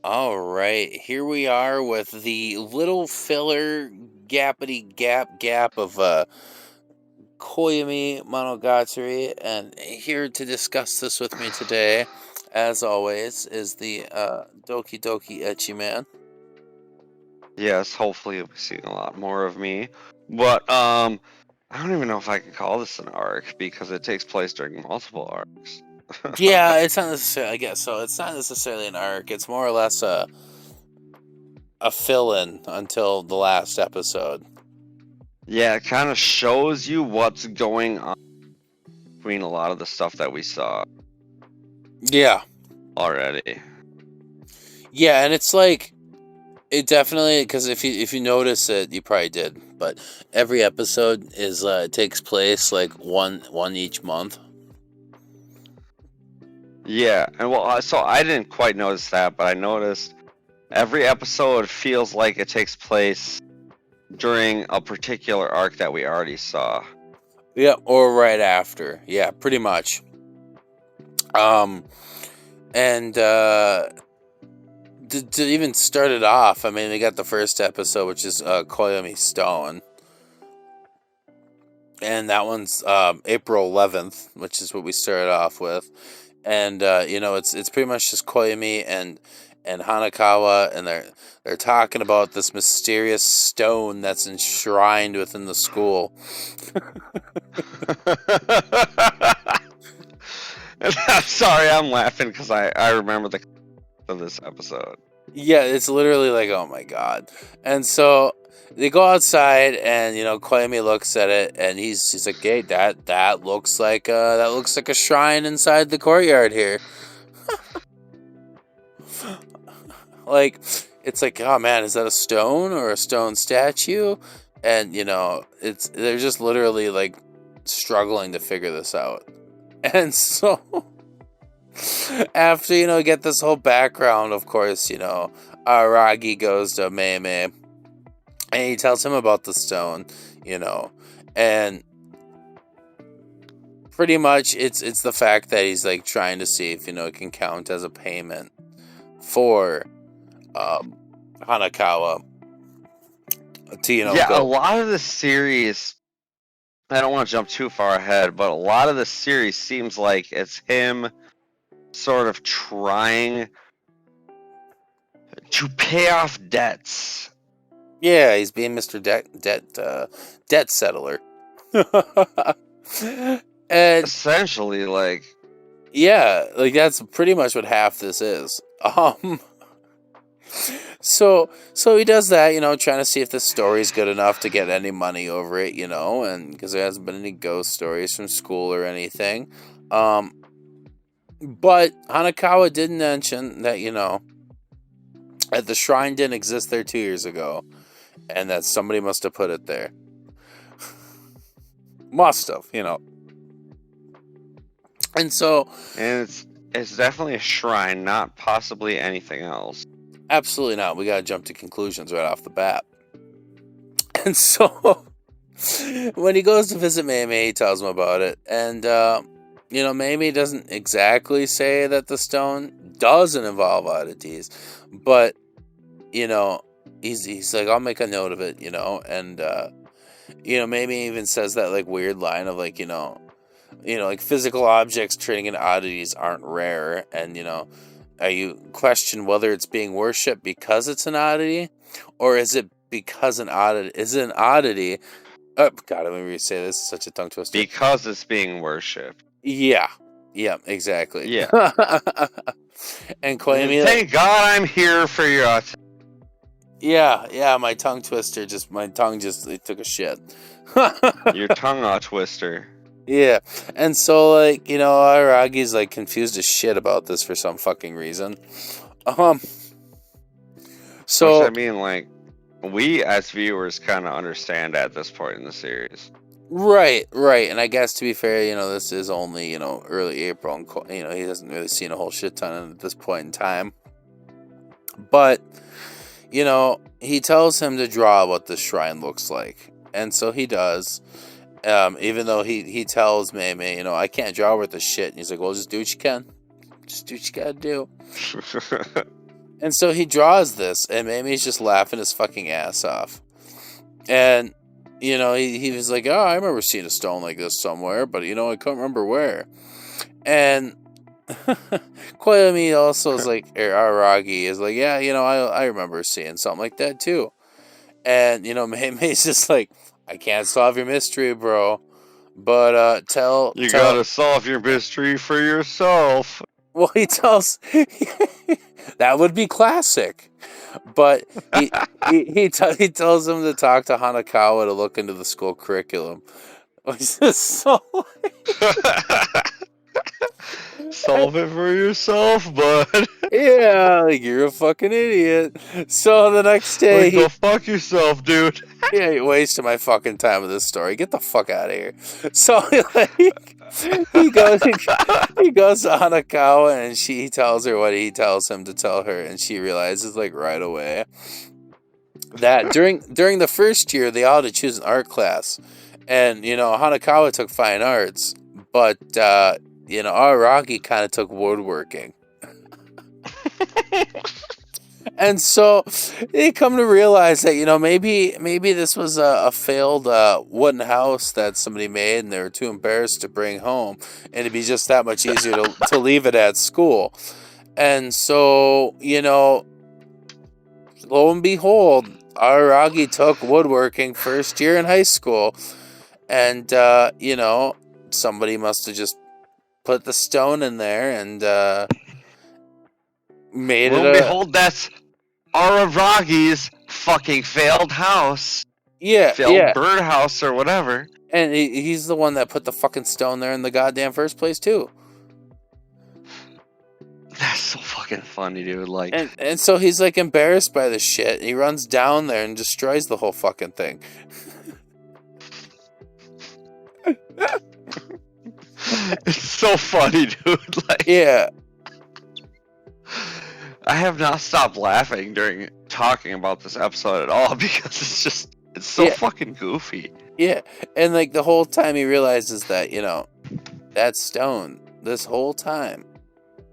All right, here we are with the little filler gappity gap of Koyomimonogatari, and here to discuss this with me today, as always, is the Doki Doki Ecchi Man. Yes, hopefully you'll be seeing a lot more of me. But I don't even know if I can call this an arc because it takes place during multiple arcs. Yeah, it's not necessarily. I guess so. It's not necessarily an arc. It's more or less a fill-in until the last episode. Yeah, it kind of shows you what's going on between a lot of the stuff that we saw Yeah, already. yeah, and it's like it definitely, because if you notice it, you probably did. But every episode is takes place like one each month. Yeah, and well, so I didn't quite notice that, but I noticed every episode feels like it takes place during a particular arc that we already saw. Yeah, or right after. Yeah, pretty much. And to even start it off, I mean, we got the first episode, which is Koyomi Stone. And that one's April 11th, which is what we started off with. And it's pretty much just Koyomi and Hanakawa, and they're talking about this mysterious stone that's enshrined within the school. Sorry, I'm laughing because I remember the of this episode. Yeah, it's literally like, oh my god. And so they go outside, and Koyomi looks at it, and he's like, hey, that looks like a shrine inside the courtyard here. Like, it's like, oh man, is that a stone or a stone statue? And they're just literally like struggling to figure this out. And so after get this whole background, of course, Aragi goes to Meme, and he tells him about the stone, and pretty much it's the fact that he's like trying to see if it can count as a payment for Hanakawa to Yeah, go. a lot of the series, I don't want to jump too far ahead, but a lot of the series seems like it's him sort of trying to pay off debts. Yeah, he's being Mr. Debt settler. And essentially, like, yeah, like that's pretty much what half this is. So he does that, trying to see if the story's good enough to get any money over it, and because there hasn't been any ghost stories from school or anything. But Hanakawa did mention that, that the shrine didn't exist there 2 years ago, and that somebody must have put it there. Must have, And so, and it's definitely a shrine, not possibly anything else. Absolutely not. We gotta jump to conclusions right off the bat. And so, when he goes to visit Mamie, he tells him about it. And, Mamie doesn't exactly say that the stone doesn't involve oddities. But, he's like, I'll make a note of it, And, Mamie even says that, like, weird line of, like, like physical objects turning into oddities aren't rare. And, you question whether it's being worshipped because it's an oddity, or is it because an oddity? Is it an oddity? Oh God, let me re-say this. Is such a tongue twister. Because it's being worshipped. Yeah, exactly. Yeah. And Koyomi, thank God I'm here for your. Yeah. My tongue took a shit. Your tongue twister. Yeah, and so, like, Aragi's, like, confused as shit about this for some fucking reason. So... Which, I mean, like, we, as viewers, kind of understand at this point in the series. Right, and I guess, to be fair, this is only, early April, and, he hasn't really seen a whole shit ton at this point in time. But, he tells him to draw what the shrine looks like, and so he does. Even though he tells Meme, I can't draw worth a shit. And he's like, well, just do what you can. Just do what you gotta do. And so he draws this, and Mamie's just laughing his fucking ass off. And, he was like, oh, I remember seeing a stone like this somewhere, but, I couldn't remember where. And Koyomi also is like, Aragi is like, yeah, I remember seeing something like that too. And, Mamie's just like, I can't solve your mystery, bro. But, You gotta solve your mystery for yourself. Well, he tells... that would be classic. But he tells him to talk to Hanakawa to look into the school curriculum. Which is so... Solve it for yourself, bud. Yeah, like, you're a fucking idiot. So the next day... Go fuck yourself, dude. Yeah, you're wasting my fucking time with this story. Get the fuck out of here. So, he goes to Hanakawa, and he tells her what he tells him to tell her, and she realizes, like, right away that during the first year, they all had to choose an art class. And, Hanakawa took fine arts, but, Araki kind of took woodworking. And so they come to realize that, maybe this was a failed wooden house that somebody made, and they were too embarrassed to bring home, and it'd be just that much easier to leave it at school. And so, lo and behold, Aragi took woodworking first year in high school. And, somebody must have just put the stone in there and made lo it and behold, that's Aragi's fucking failed house. Yeah, failed birdhouse or whatever. And he's the one that put the fucking stone there in the goddamn first place, too. That's so fucking funny, dude. Like, and so he's, like, embarrassed by this shit. He runs down there and destroys the whole fucking thing. It's so funny, dude. Like, yeah. I have not stopped laughing during talking about this episode at all because it's so fucking goofy. Yeah, and like the whole time he realizes that, that stone this whole time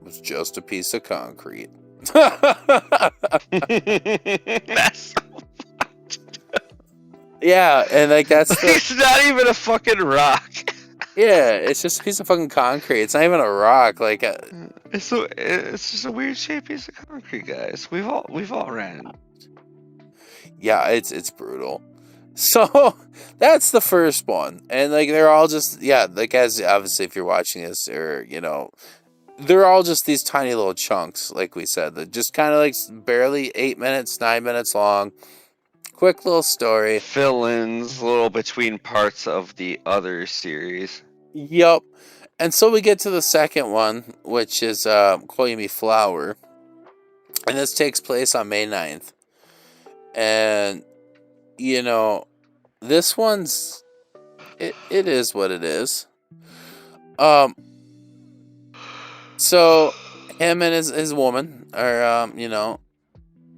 was just a piece of concrete. That's so funny. Yeah, and like that's it's not even a fucking rock. Yeah, it's just a piece of fucking concrete. It's not even a rock. Like it's just a weird shaped piece of concrete, guys. We've all ran. Yeah, it's brutal. So that's the first one, and like they're all just like as obviously if you're watching this or they're all just these tiny little chunks, like we said, that just kind of like barely 8 minutes, 9 minutes long. Quick little story. Fill-ins, little between parts of the other series. Yup. And so we get to the second one, which is Koyomi Flower. And this takes place on May 9th. And, this one's... It is what it is. So, him and his woman are,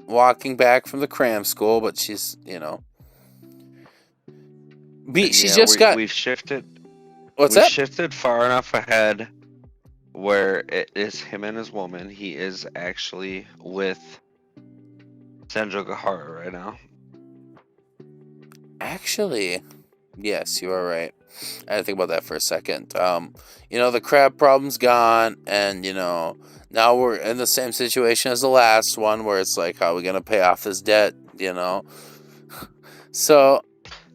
walking back from the cram school, but she's, we've shifted. What's that? We've shifted far enough ahead where it is him and his woman. He is actually with Senjo Gahara right now. Actually, yes, you are right. I had to think about that for a second. The crab problem's gone, and, now we're in the same situation as the last one, where it's like, how are we going to pay off this debt, So...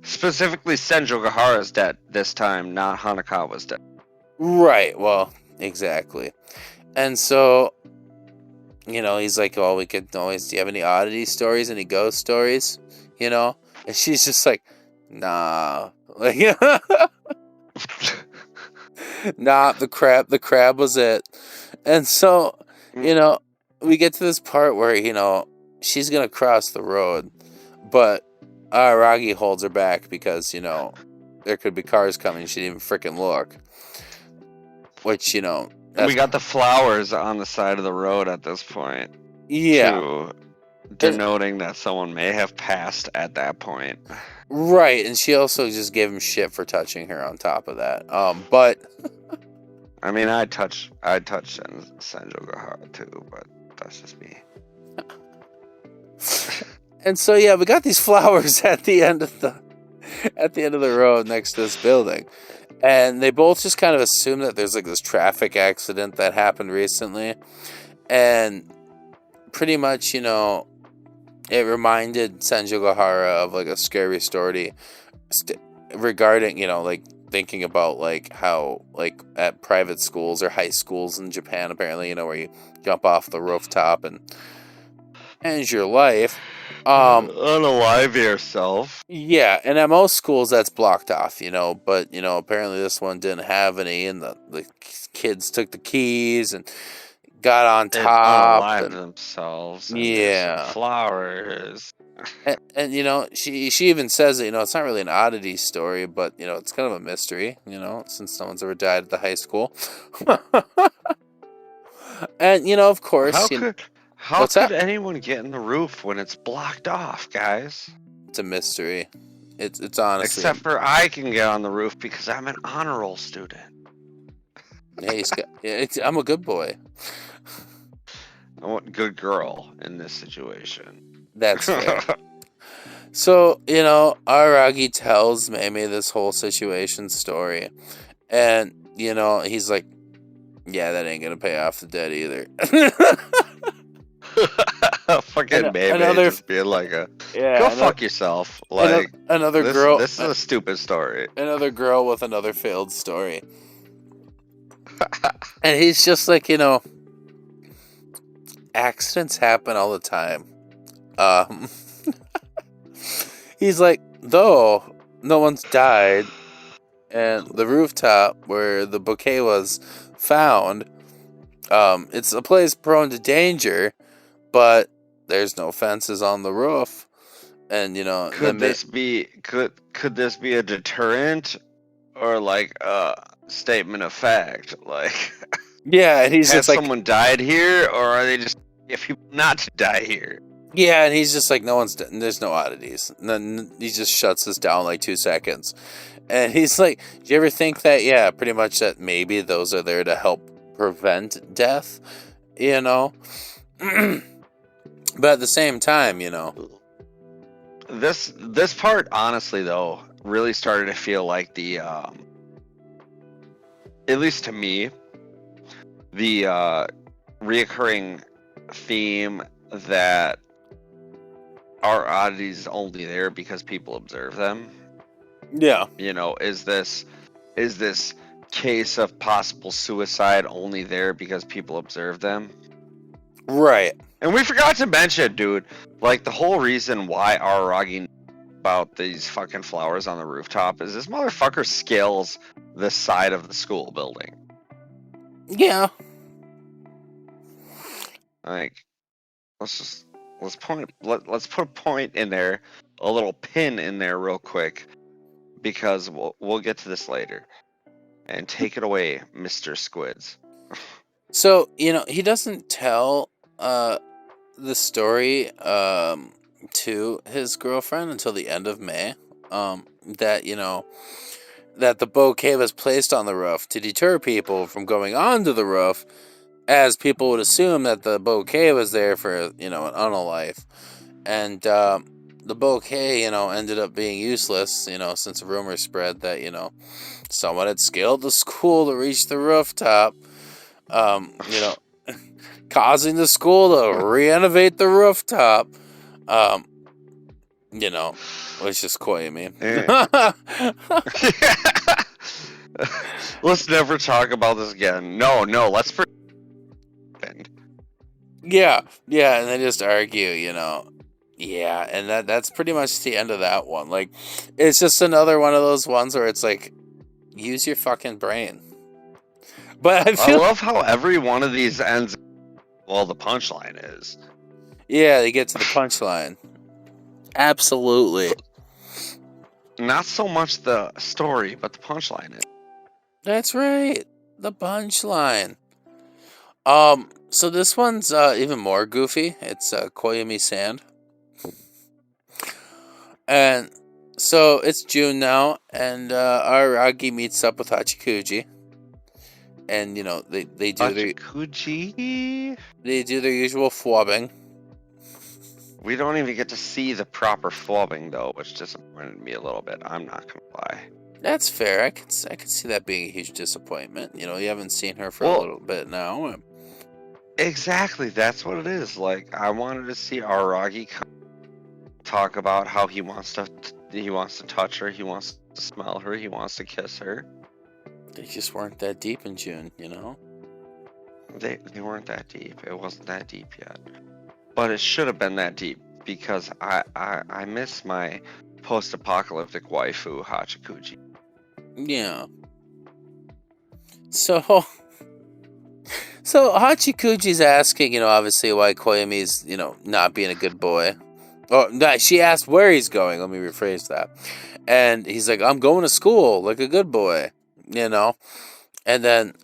Specifically, Senjo Gahara's debt this time, not Hanakawa's debt. Right, well, exactly. And so, he's like, well, we could always... Do you have any oddity stories, any ghost stories, And she's just like, nah. Like, nah, the crab was it. And so, we get to this part where, she's going to cross the road, but Aragi holds her back because, there could be cars coming. She didn't even freaking look. Which, we got the flowers on the side of the road at this point. Yeah. Denoting that someone may have passed at that point. Right, and she also just gave him shit for touching her on top of that. But... I mean, I touched Senjo Gahara too, but that's just me. And so yeah, we got these flowers at the end of the road next to this building. And they both just kind of assume that there's like this traffic accident that happened recently. And pretty much, you know, it reminded Senjugahara of like a scary story regarding, you know, like thinking about like how like at private schools or high schools in Japan, apparently, you know, where you jump off the rooftop and ends your life. Unalive yourself. Yeah, and at most schools that's blocked off, you know, but you know, apparently this one didn't have any, and the kids took the keys and got on top Unalive and themselves. And there's some yeah. flowers. And you know, she even says that, you know, it's not really an oddity story, but you know, it's kind of a mystery, you know, since no one's ever died at the high school. And you know, of course, How what's could that? anyone get in the roof when it's blocked off, guys? It's a mystery. It's honestly Except for I can get on the roof because I'm an honor roll student. hey, I'm a good boy. I want good girl in this situation. That's fair. So, you know, Aragi tells Mimi this whole situation story. And, you know, he's like, yeah, that ain't gonna pay off the debt either. Fucking baby, just being like go fuck yourself. Like another girl. This is a stupid story. Another girl with another failed story. And he's just like, you know, accidents happen all the time. He's like, though no one's died, and the rooftop where the bouquet was found, it's a place prone to danger, but there's no fences on the roof. And you know, could this be a deterrent or like a statement of fact? Like, yeah, and he's has just like, someone died here, or are they just get people not to die here? yeah, and he's just like, there's no oddities. And then he just shuts us down like 2 seconds. And he's like, do you ever think that, yeah, pretty much that maybe those are there to help prevent death, you know? But at the same time, you know. This part, honestly, though, really started to feel like the, at least to me, the reoccurring theme that our oddities only there because people observe them. Yeah. You know, is this case of possible suicide only there because people observe them? Right. And we forgot to mention, dude, like the whole reason why Araragi about these fucking flowers on the rooftop is this motherfucker scales the side of the school building. Yeah. Like, let's put a point in there, a little pin in there real quick, because we'll get to this later. And take it away, Mr. Squids. So, you know, he doesn't tell the story to his girlfriend until the end of May. That, you know, that the bouquet was placed on the roof to deter people from going onto the roof, as people would assume that the bouquet was there for, you know, an unalive. And the bouquet, you know, ended up being useless, you know, since a rumor spread that, you know, someone had scaled the school to reach the rooftop, you know, causing the school to re-renovate the rooftop. You know, it's just Koyomi. Let's never talk about this again. No, let's pretend. Yeah, and they just argue, you know. Yeah, and that's pretty much the end of that one. Like, it's just another one of those ones where it's like, use your fucking brain. But I love how every one of these ends. Well, the punchline is. Yeah, they get to the punchline. Absolutely. Not so much the story, but the punchline is. That's right. The punchline. So this one's even more goofy. It's Koyomi Sand. And so it's June now, and Aragi meets up with Hachikuji. And, you know, they do Hachikuji? They do their usual fwabbing. We don't even get to see the proper flubbing though, which disappointed me a little bit. I'm not gonna lie. That's fair. I could see that being a huge disappointment. You haven't seen her for a Well, little bit now. exactly. That's what it is. Like, I wanted to see Aragi talk about how he wants to touch her, he wants to smell her, he wants to kiss her. They just weren't that deep in June, They weren't that deep. It wasn't that deep yet. But it should have been that deep because I miss my post-apocalyptic waifu Hachikuji. Yeah. So Hachikuji's asking, obviously why Koyomi's, not being a good boy. Oh, no, she asked where he's going. Let me rephrase that. And he's like, I'm going to school like a good boy, And then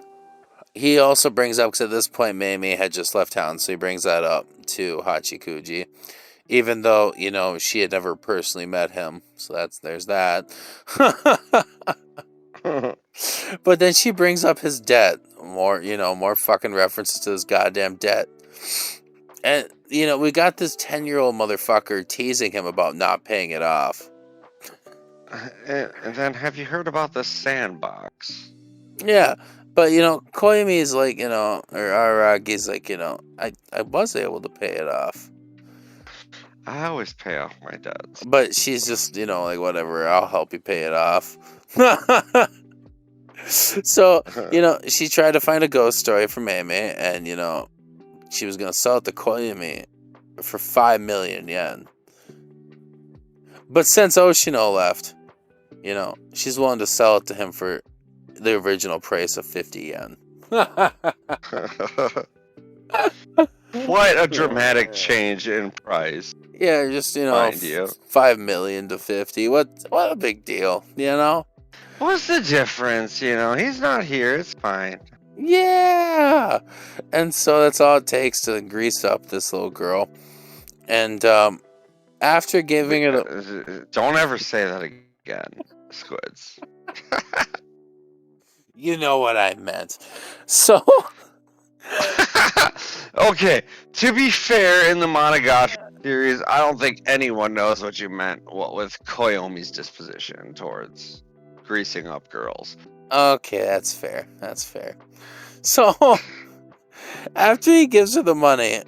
he also brings up, because at this point, Mamie had just left town, so he brings that up to Hachikuji. Even though, she had never personally met him. So there's that. But then she brings up his debt. More fucking references to this goddamn debt. And, we got this 10-year-old motherfucker teasing him about not paying it off. And then, have you heard about the sandbox? Yeah, but, Koyomi's like, or Aragi's like, I was able to pay it off. I always pay off my debts. But she's just, like, whatever, I'll help you pay it off. So, she tried to find a ghost story for Meme, and, she was going to sell it to Koyomi for 5 million yen. But since Oshino left, she's willing to sell it to him for the original price of 50 yen. Quite a dramatic change in price. Yeah, just, 5 million to 50. What a big deal, What's the difference? He's not here. It's fine. Yeah. And so that's all it takes to grease up this little girl. And after giving it don't ever say that again, Squids. You know what I meant. So okay, to be fair, in the Monogatari series, I don't think anyone knows what you meant with Koyomi's disposition towards greasing up girls. Okay, that's fair. So, after he gives her the money,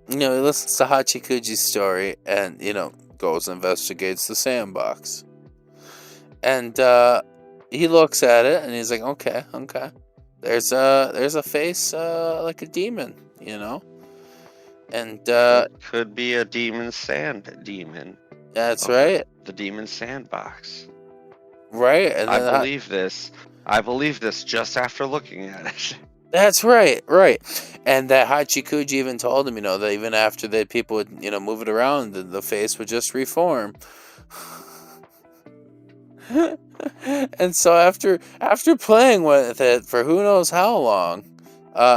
he listens to Hachikuji's story and, goes and investigates the sandbox. And, he looks at it and he's like, okay. There's a face, like a demon, And, could be a demon sand demon. That's right. The demon sandbox. Right. And I believe this. I believe this just after looking at it. That's right. And that Hachikuji even told him, that even after the people would, move it around, the face would just reform. And so after playing with it for who knows how long,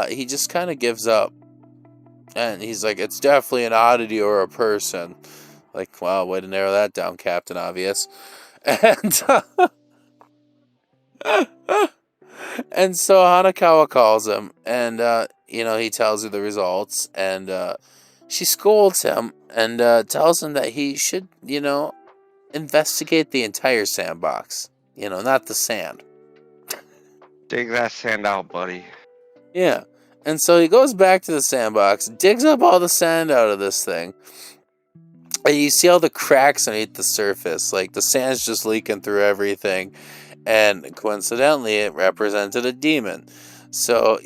he just kind of gives up. And he's like, it's definitely an oddity or a person. Like, wow, way to narrow that down, Captain Obvious. And and so Hanakawa calls him, and he tells her the results, and she scolds him and tells him that he should, investigate the entire sandbox, not the sand. Dig that sand out, buddy. Yeah. And so he goes back to the sandbox, digs up all the sand out of this thing, and you see all the cracks underneath the surface, like the sand's just leaking through everything. And coincidentally, it represented a demon. So,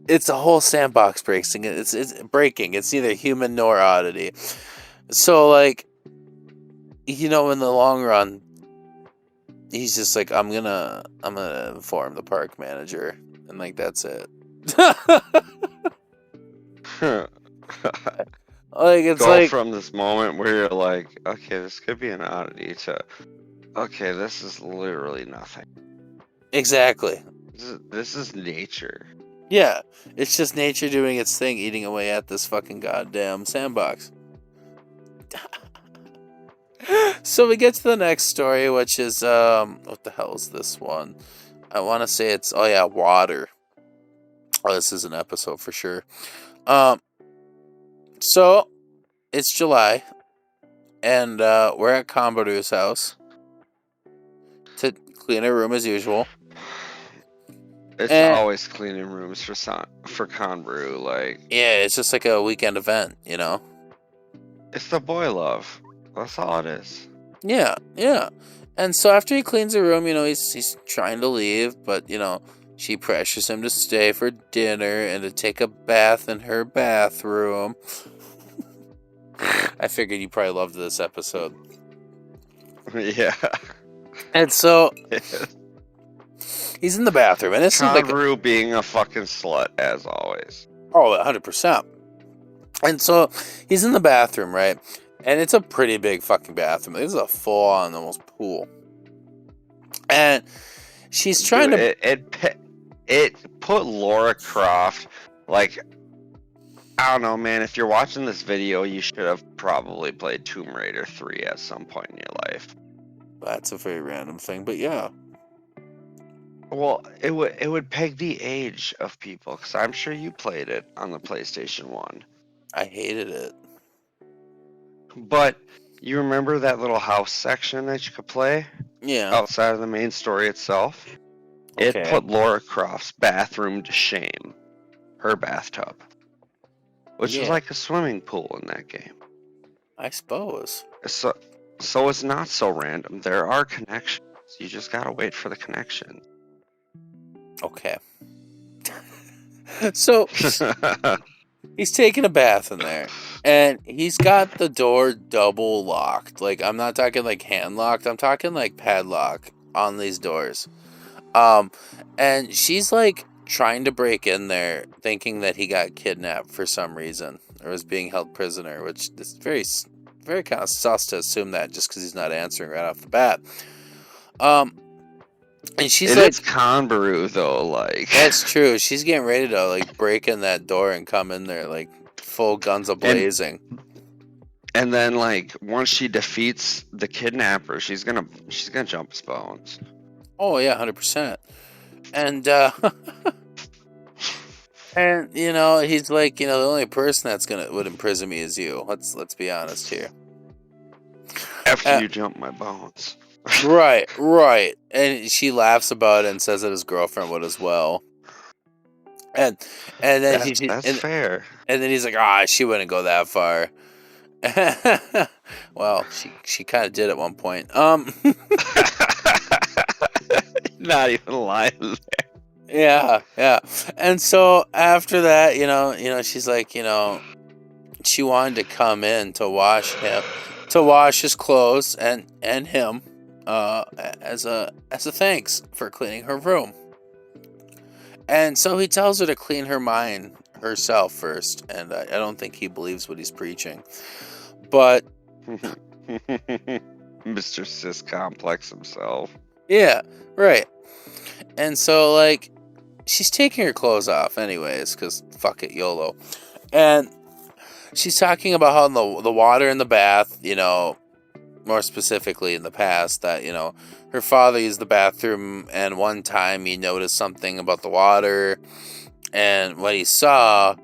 it's a whole sandbox breaking. It's breaking. It's neither human nor oddity. So, like, in the long run, he's just like, I'm gonna inform the park manager, and like that's it. Like it's Go like from this moment where you're like, okay, this could be an oddity to, okay, this is literally nothing. Exactly. This is nature. Yeah, it's just nature doing its thing, eating away at this fucking goddamn sandbox. So we get to the next story, which is what the hell is this one? I want to say it's water. Oh, this is an episode for sure. So it's July, and we're at Kambaru's house to clean her room as usual. It's And always cleaning rooms for Conbrew. Like, yeah, it's just like a weekend event, you know? it's the boy love. That's all it is. Yeah, yeah. And so after he cleans the room, you know, he's trying to leave, but, you know, she pressures him to stay for dinner and to take a bath in her bathroom. I figured you probably loved this episode. Yeah. And so he's in the bathroom, and this is like, Conbrew being a fucking slut, as always. oh, 100%. And so he's in the bathroom, right? And it's a pretty big fucking bathroom. This is a full-on almost pool. And she's trying to... It put Laura Croft, like, I don't know, man. If you're watching this video, you should have probably played Tomb Raider 3 at some point in your life. That's a very random thing, but yeah. Well, it would peg the age of people, because I'm sure you played it on the PlayStation 1. I hated it. But you remember that little house section that you could play? Yeah. Outside of the main story itself? Okay. It put Laura Croft's bathroom to shame. Her bathtub. Which was like a swimming pool in that game. I suppose. So it's not so random. There are connections. You just gotta wait for the connection. Okay. So he's taking a bath in there, and he's got the door double locked. Like, I'm not talking like hand locked. I'm talking like padlock on these doors. And she's like trying to break in there, thinking that he got kidnapped for some reason or was being held prisoner, which is very, very kind of sus to assume that just because he's not answering right off the bat. And she's like, it's Conbrew though, like that's true. She's getting ready to like break in that door and come in there like full guns a blazing. And then like once she defeats the kidnapper, she's gonna jump his bones. Oh yeah, 100%. And and you know, he's like, you know, the only person that's would imprison me is you. Let's be honest here. After you jump my bones. Right. And she laughs about it and says that his girlfriend would as well. And then that's fair. And then he's like, she wouldn't go that far. Well, she kind of did at one point. Not even lying there. Yeah. And so after that, you know, she's like, you know, she wanted to come in to wash his clothes and him, as a thanks for cleaning her room. And so he tells her to clean her mind herself first, and I don't think he believes what he's preaching. But Mr. Cis Complex himself. Yeah, right. And so, like, she's taking her clothes off anyways, because fuck it, YOLO. And she's talking about how the water in the bath, you know, more specifically in the past, that, you know, her father used the bathroom, and one time he noticed something about the water, and what he saw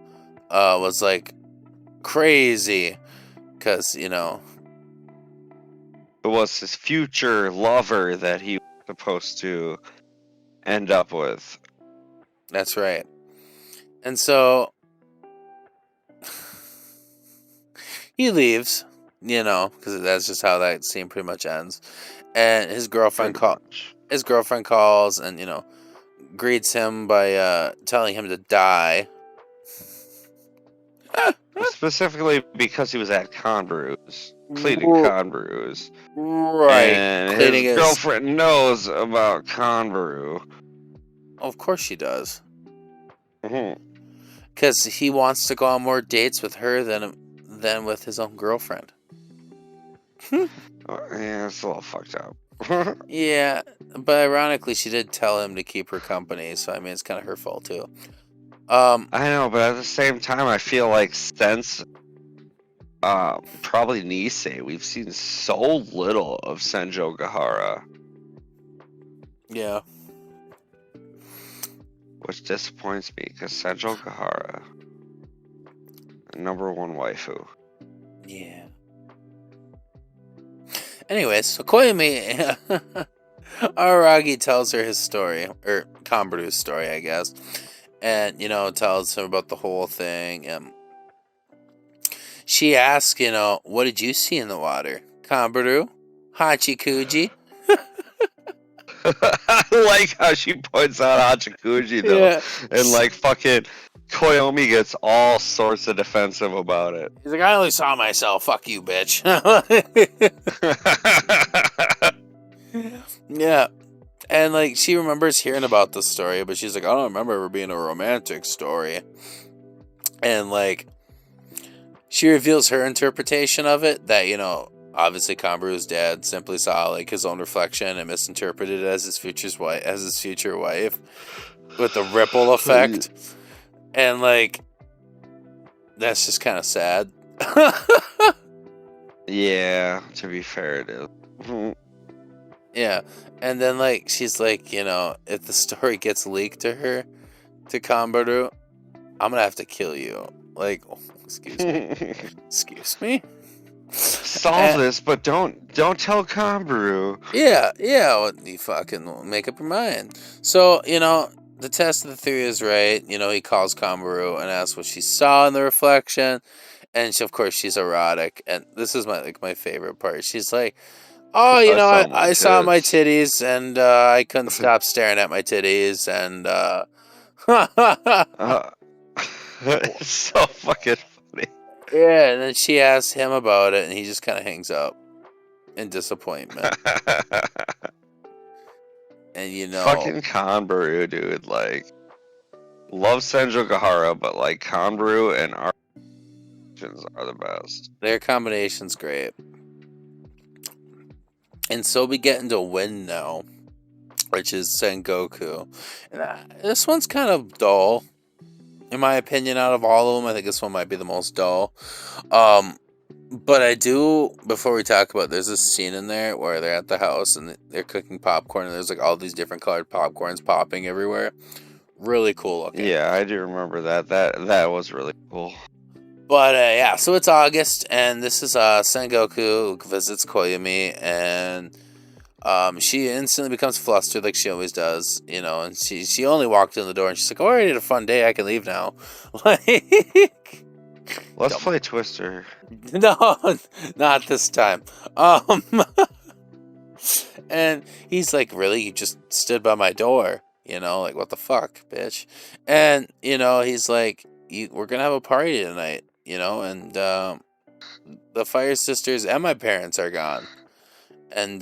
was, like, crazy, because, you know... It was his future lover that he was supposed to end up with. That's right. And so... he leaves, you know, because that's just how that scene pretty much ends. And his girlfriend calls and, you know, greets him by telling him to die. Specifically because he was at Conbrew's, cleaning Conbrew's. Right. And his girlfriend knows about Conbrew. Oh, of course she does. Mm-hmm. Because he wants to go on more dates with her than with his own girlfriend. Yeah, it's a little fucked up. Yeah, but ironically, she did tell him to keep her company, so I mean, it's kind of her fault too. I know, but at the same time, I feel like since probably Nisei, we've seen so little of Senjo Gahara. Yeah. Which disappoints me, because Senjo Gahara number one waifu. Yeah. Anyways, so Koyomi, Araragi tells her his story, or Kambaru's story, I guess, and tells him about the whole thing. And she asks, what did you see in the water, Kambaru? Hachikuji? I like how she points out Hachikuji though, Yeah. and like fucking Koyomi gets all sorts of defensive about it. He's like, I only saw myself. Fuck you, bitch. Yeah. And like she remembers hearing about the story, but she's like, I don't remember ever being a romantic story. And like she reveals her interpretation of it, that obviously Kambaru's dad simply saw like his own reflection and misinterpreted it as his future wife, with the ripple effect. And like that's just kind of sad. Yeah, to be fair, it is. Yeah. And then like she's like, if the story gets leaked to her, to Kambaru, I'm gonna have to kill you. Like, excuse me. Excuse me? Solve this, but don't tell Kambaru. Yeah, you fucking make up your mind. So, the test of the theory is right. He calls Kambaru and asks what she saw in the reflection. And of course she's erotic. And this is my favorite part. She's like, oh, I saw my titties and I couldn't stop staring at my titties and it's so fucking funny. yeah, and then she asks him about it and he just kind of hangs up in disappointment. And fucking Kanbaru, dude, like, love Senjo Gahara, but like Kanbaru and our are the best. Their combination's great. And so we get into Win now, which is Sengoku. And this one's kind of dull, in my opinion, out of all of them. I think this one might be the most dull. But I do, before we talk about it, there's this scene in there where they're at the house and they're cooking popcorn and there's like all these different colored popcorns popping everywhere. Really cool looking. Yeah, I do remember that. That was really cool. But yeah, so it's August and this is Sengoku visits Koyomi and she instantly becomes flustered like she always does, and she only walked in the door and she's like, oh, I already had a fun day, I can leave now. Like, let's play Twister. No, not this time. And he's like, really? You just stood by my door? Like, what the fuck, bitch? And, he's like, we're gonna have a party tonight, and the Fire Sisters and my parents are gone. And,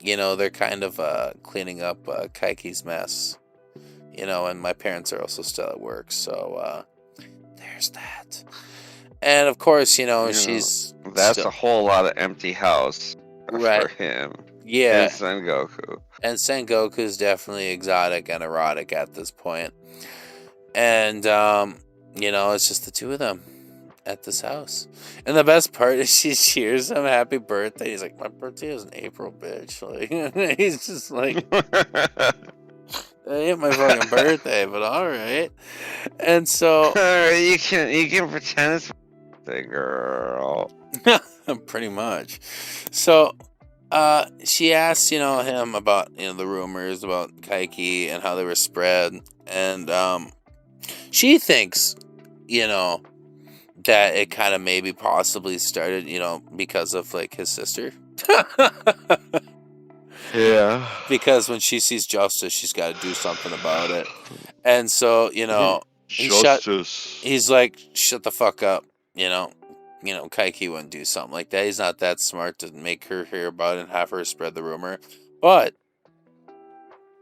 they're kind of cleaning up Kaiki's mess, and my parents are also still at work, so there's that. And of course, she's that's still a whole lot of empty house for him. Yeah. And Sengoku. And Sengoku's definitely exotic and erotic at this point. And it's just the two of them at this house. And the best part is she cheers him happy birthday. He's like, my birthday is in April, bitch. Like, he's just like, it ain't my fucking birthday, but all right. And so you can pretend it's my birthday, girl. Pretty much. So she asked, him about, the rumors about Kaiki and how they were spread. And she thinks, that it kind of maybe possibly started, because of like his sister. Yeah. Because when she sees justice, she's got to do something about it. And so, he's like, shut the fuck up, Kaiki wouldn't do something like that. He's not that smart to make her hear about it and have her spread the rumor. But,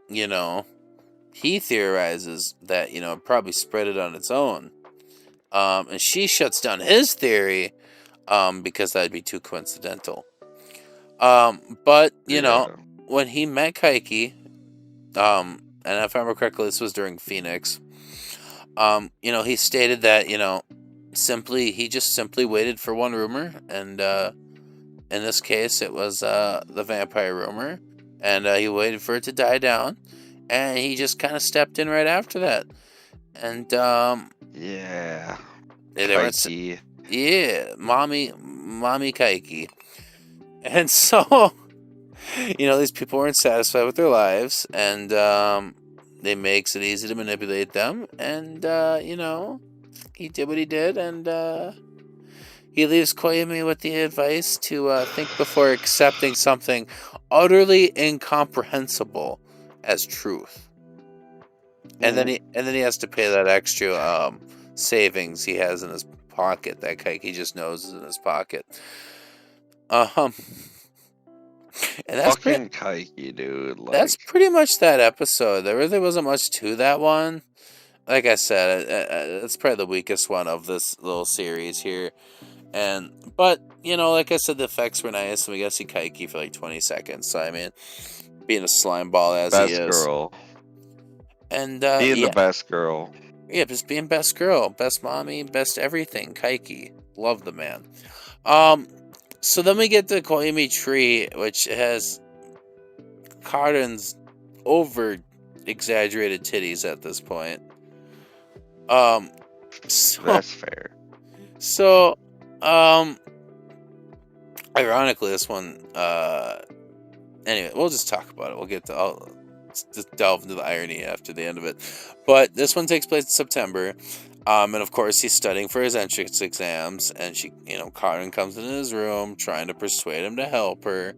he theorizes that, probably spread it on its own. And she shuts down his theory because that'd be too coincidental. But, when he met Kaiki, and if I remember correctly, this was during Phoenix, he stated that, he just simply waited for one rumor, and in this case, it was the vampire rumor, and he waited for it to die down, and he just kind of stepped in right after that. And Yeah. they weren't. Kaiki. Yeah, mommy Kaiki. And so, these people weren't satisfied with their lives, and they makes it easy to manipulate them. And he did what he did, and he leaves Koyomi with the advice to think before accepting something utterly incomprehensible as truth. And then he has to pay that extra savings he has in his pocket. That Kaiki just knows is in his pocket. And Fucking Kaiki, dude. that's Like, pretty much that episode. There really wasn't much to that one. Like I said, it's probably the weakest one of this little series here. But like I said, the effects were nice, and we got to see Kaiki for like 20 seconds. So I mean, being a slime ball as he best is, girl. and Being yeah, the best girl. yeah, just being best girl, best mommy, best everything. Kaiki, love the man. So then we get the Koyomi tree, which has Karen's over exaggerated titties at this point. That's fair. So, ironically, this one, anyway, we'll just talk about it. I'll just delve into the irony after the end of it. But this one takes place in September. And of course, he's studying for his entrance exams, and Karen comes into his room trying to persuade him to help her.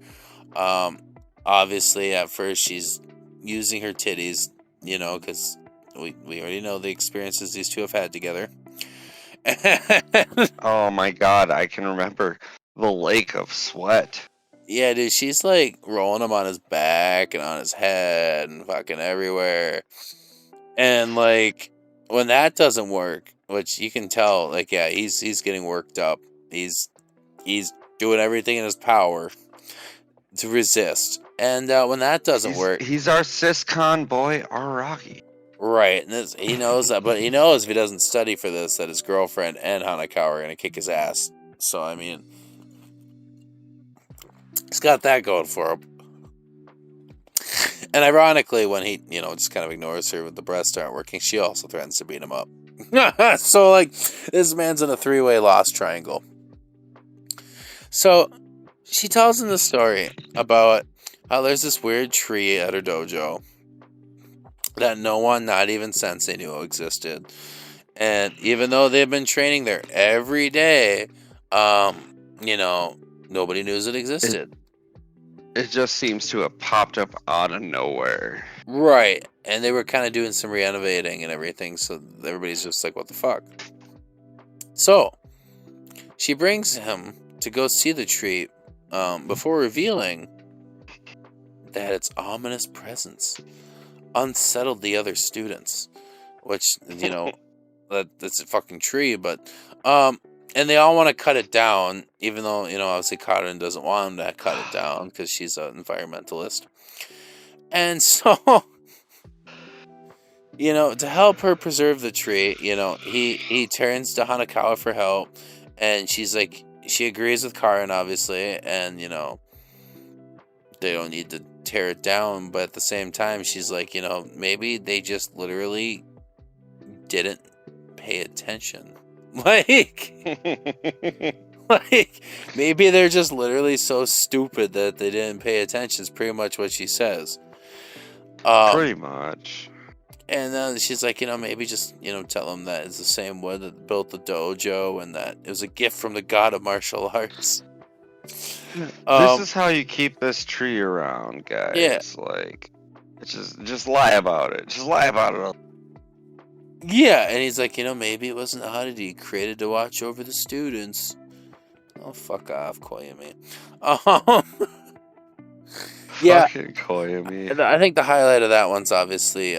Obviously, at first, she's using her titties, because we already know the experiences these two have had together. Oh my god, I can remember the lake of sweat. Yeah, dude, she's like rolling him on his back and on his head and fucking everywhere. And like when that doesn't work, which you can tell, like, yeah, he's getting worked up. He's doing everything in his power to resist. And when that doesn't work, He's our ciscon boy, our Rocky. right? And he knows that, but he knows if he doesn't study for this, that his girlfriend and Hanakawa are gonna kick his ass. So I mean, he's got that going for him. And ironically, when he, just kind of ignores her with the breasts aren't working, she also threatens to beat him up. So, like, this man's in a three-way lost triangle. So, she tells him the story about how there's this weird tree at her dojo that no one, not even Sensei, knew existed. And even though they've been training there every day, nobody knew it existed. It just seems to have popped up out of nowhere. Right. And they were kind of doing some renovating and everything, so everybody's just like, what the fuck? So, she brings him to go see the tree before revealing that its ominous presence unsettled the other students. Which, that's a fucking tree, but... and they all want to cut it down, even though, obviously Karen doesn't want them to cut it down because she's an environmentalist. And so, to help her preserve the tree, he turns to Hanakawa for help. And she's like, she agrees with Karen, obviously. And, they don't need to tear it down. But at the same time, she's like, maybe they just literally didn't pay attention. Like, maybe they're just literally so stupid that they didn't pay attention. Is pretty much what she says. Pretty much. And then she's like, maybe just, tell them that it's the same wood that built the dojo and that it was a gift from the god of martial arts. This is how you keep this tree around, guys. Yeah. Like, just lie about it. Just lie about it. Yeah, and he's like, maybe it wasn't an oddity created to watch over the students. Oh, fuck off, Koyomi. Yeah. Fucking Koyomi. I think the highlight of that one's obviously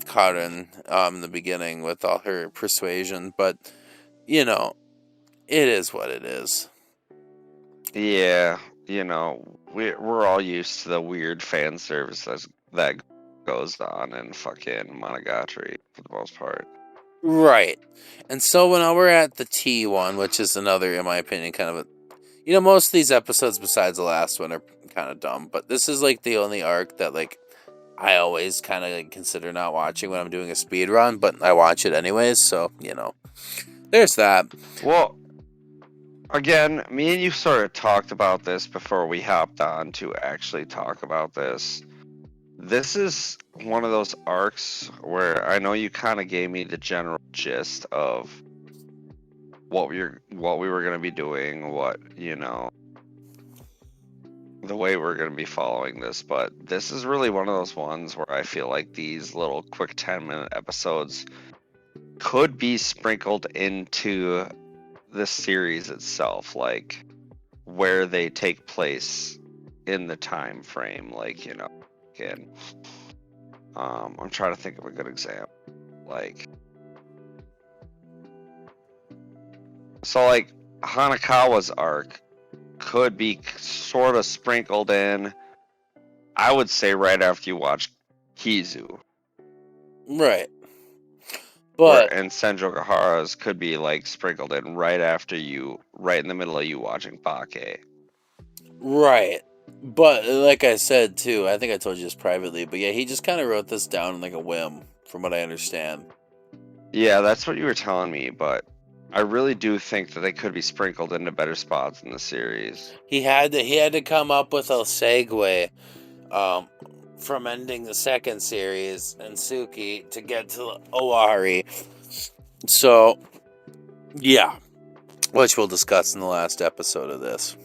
Karen in the beginning with all her persuasion, but, it is what it is. Yeah, we're all used to the weird fan service that goes on in fucking Monogatari for the most part. Right. And so when we're at the T one, which is another, in my opinion, kind of a... most of these episodes besides the last one are kind of dumb, but this is like the only arc that, like, I always kind of consider not watching when I'm doing a speed run, but I watch it anyways, so, there's that. Well, again, me and you sort of talked about this before we hopped on to actually talk about this. This is one of those arcs where I know you kind of gave me the general gist of what we were going to be doing, the way we're going to be following this, but this is really one of those ones where I feel like these little quick 10-minute episodes could be sprinkled into the series itself, like where they take place in the time frame, again, I'm trying to think of a good example, like Hanakawa's arc could be sort of sprinkled in, I would say, right after you watch Kizu. Right. And Senjo Gahara's could be like sprinkled in right in the middle of you watching Bake. Right. But like I said too, I think I told you this privately, but yeah, he just kind of wrote this down in like a whim, from what I understand. Yeah, that's what you were telling me, but I really do think that they could be sprinkled into better spots in the series. He had to come up with a segue from ending the second series and Suki to get to Owari. So, yeah, which we'll discuss in the last episode of this.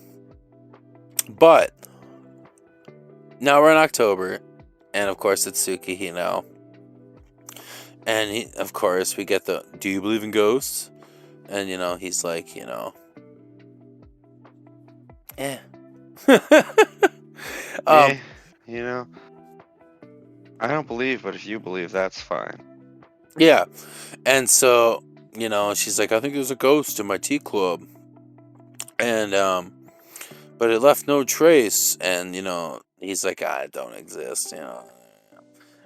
But now we're in October, and of course it's Suki Hino. And of course we get the, do you believe in ghosts? And he's like, eh. I don't believe, but if you believe, that's fine. Yeah. And so, she's like, I think there's a ghost in my tea club. And, but it left no trace. And, he's like, it don't exist,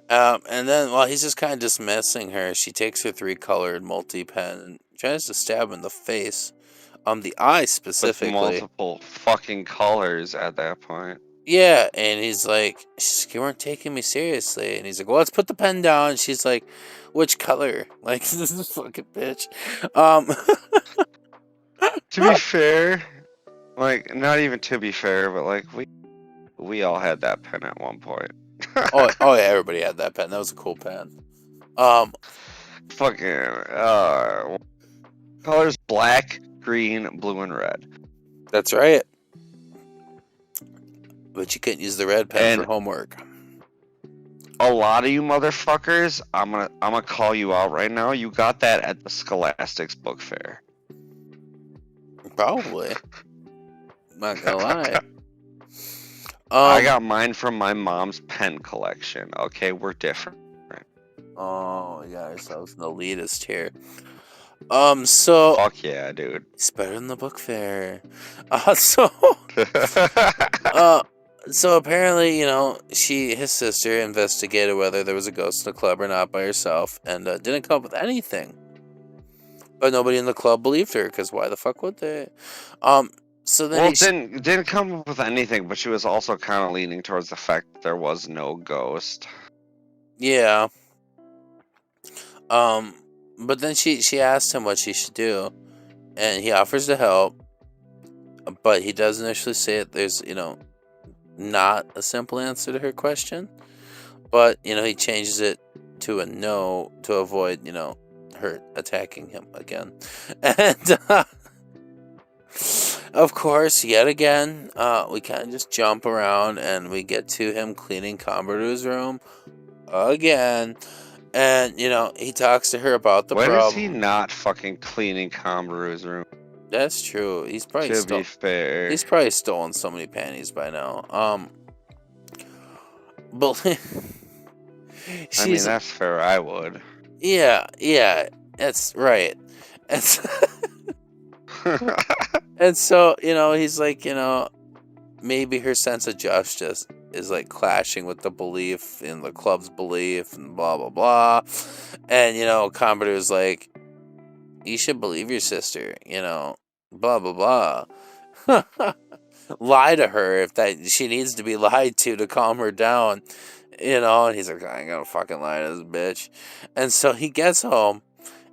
And then, while he's just kind of dismissing her, she takes her 3-colored multi-pen and tries to stab him in the face. The eye specifically. With multiple fucking colors at that point. Yeah, and he's like, you weren't taking me seriously. And he's like, well, let's put the pen down. And she's like, which color? Like, this is fucking bitch. To be fair, like, not even to be fair, but like, we all had that pen at one point. oh yeah, everybody had that pen. That was a cool pen. Colors black, green, blue, and red. That's right. But you couldn't use the red pen for homework. A lot of you motherfuckers, I'm gonna call you out right now. You got that at the Scholastics book fair. Probably. Not gonna lie. I got mine from my mom's pen collection. Okay, we're different. Oh, you got yourselves an elitist here. So fuck yeah, dude. It's better than the book fair. So apparently, his sister investigated whether there was a ghost in the club or not by herself, and didn't come up with anything. But nobody in the club believed her, because why the fuck would they? So then didn't come up with anything, but she was also kind of leaning towards the fact that there was no ghost. Yeah. But then she asked him what she should do, and he offers to help, but he does initially say that there's, not a simple answer to her question, but, he changes it to a no to avoid, her attacking him again. And, of course, yet again, we kind of just jump around, and we get to him cleaning Kambaru's room again. And, he talks to her about the problem. When is he not fucking cleaning Kambaru's room? That's true. He's probably be fair. He's probably stolen so many panties by now. But I mean, that's fair. I would. Yeah, that's right. And so, he's like, maybe her sense of justice is like clashing with the belief in the club's belief and blah blah blah. And Kambaru's like, you should believe your sister, blah blah blah. Lie to her if that she needs to be lied to calm her down. And he's like, I ain't gonna fucking lie to this bitch. And so he gets home,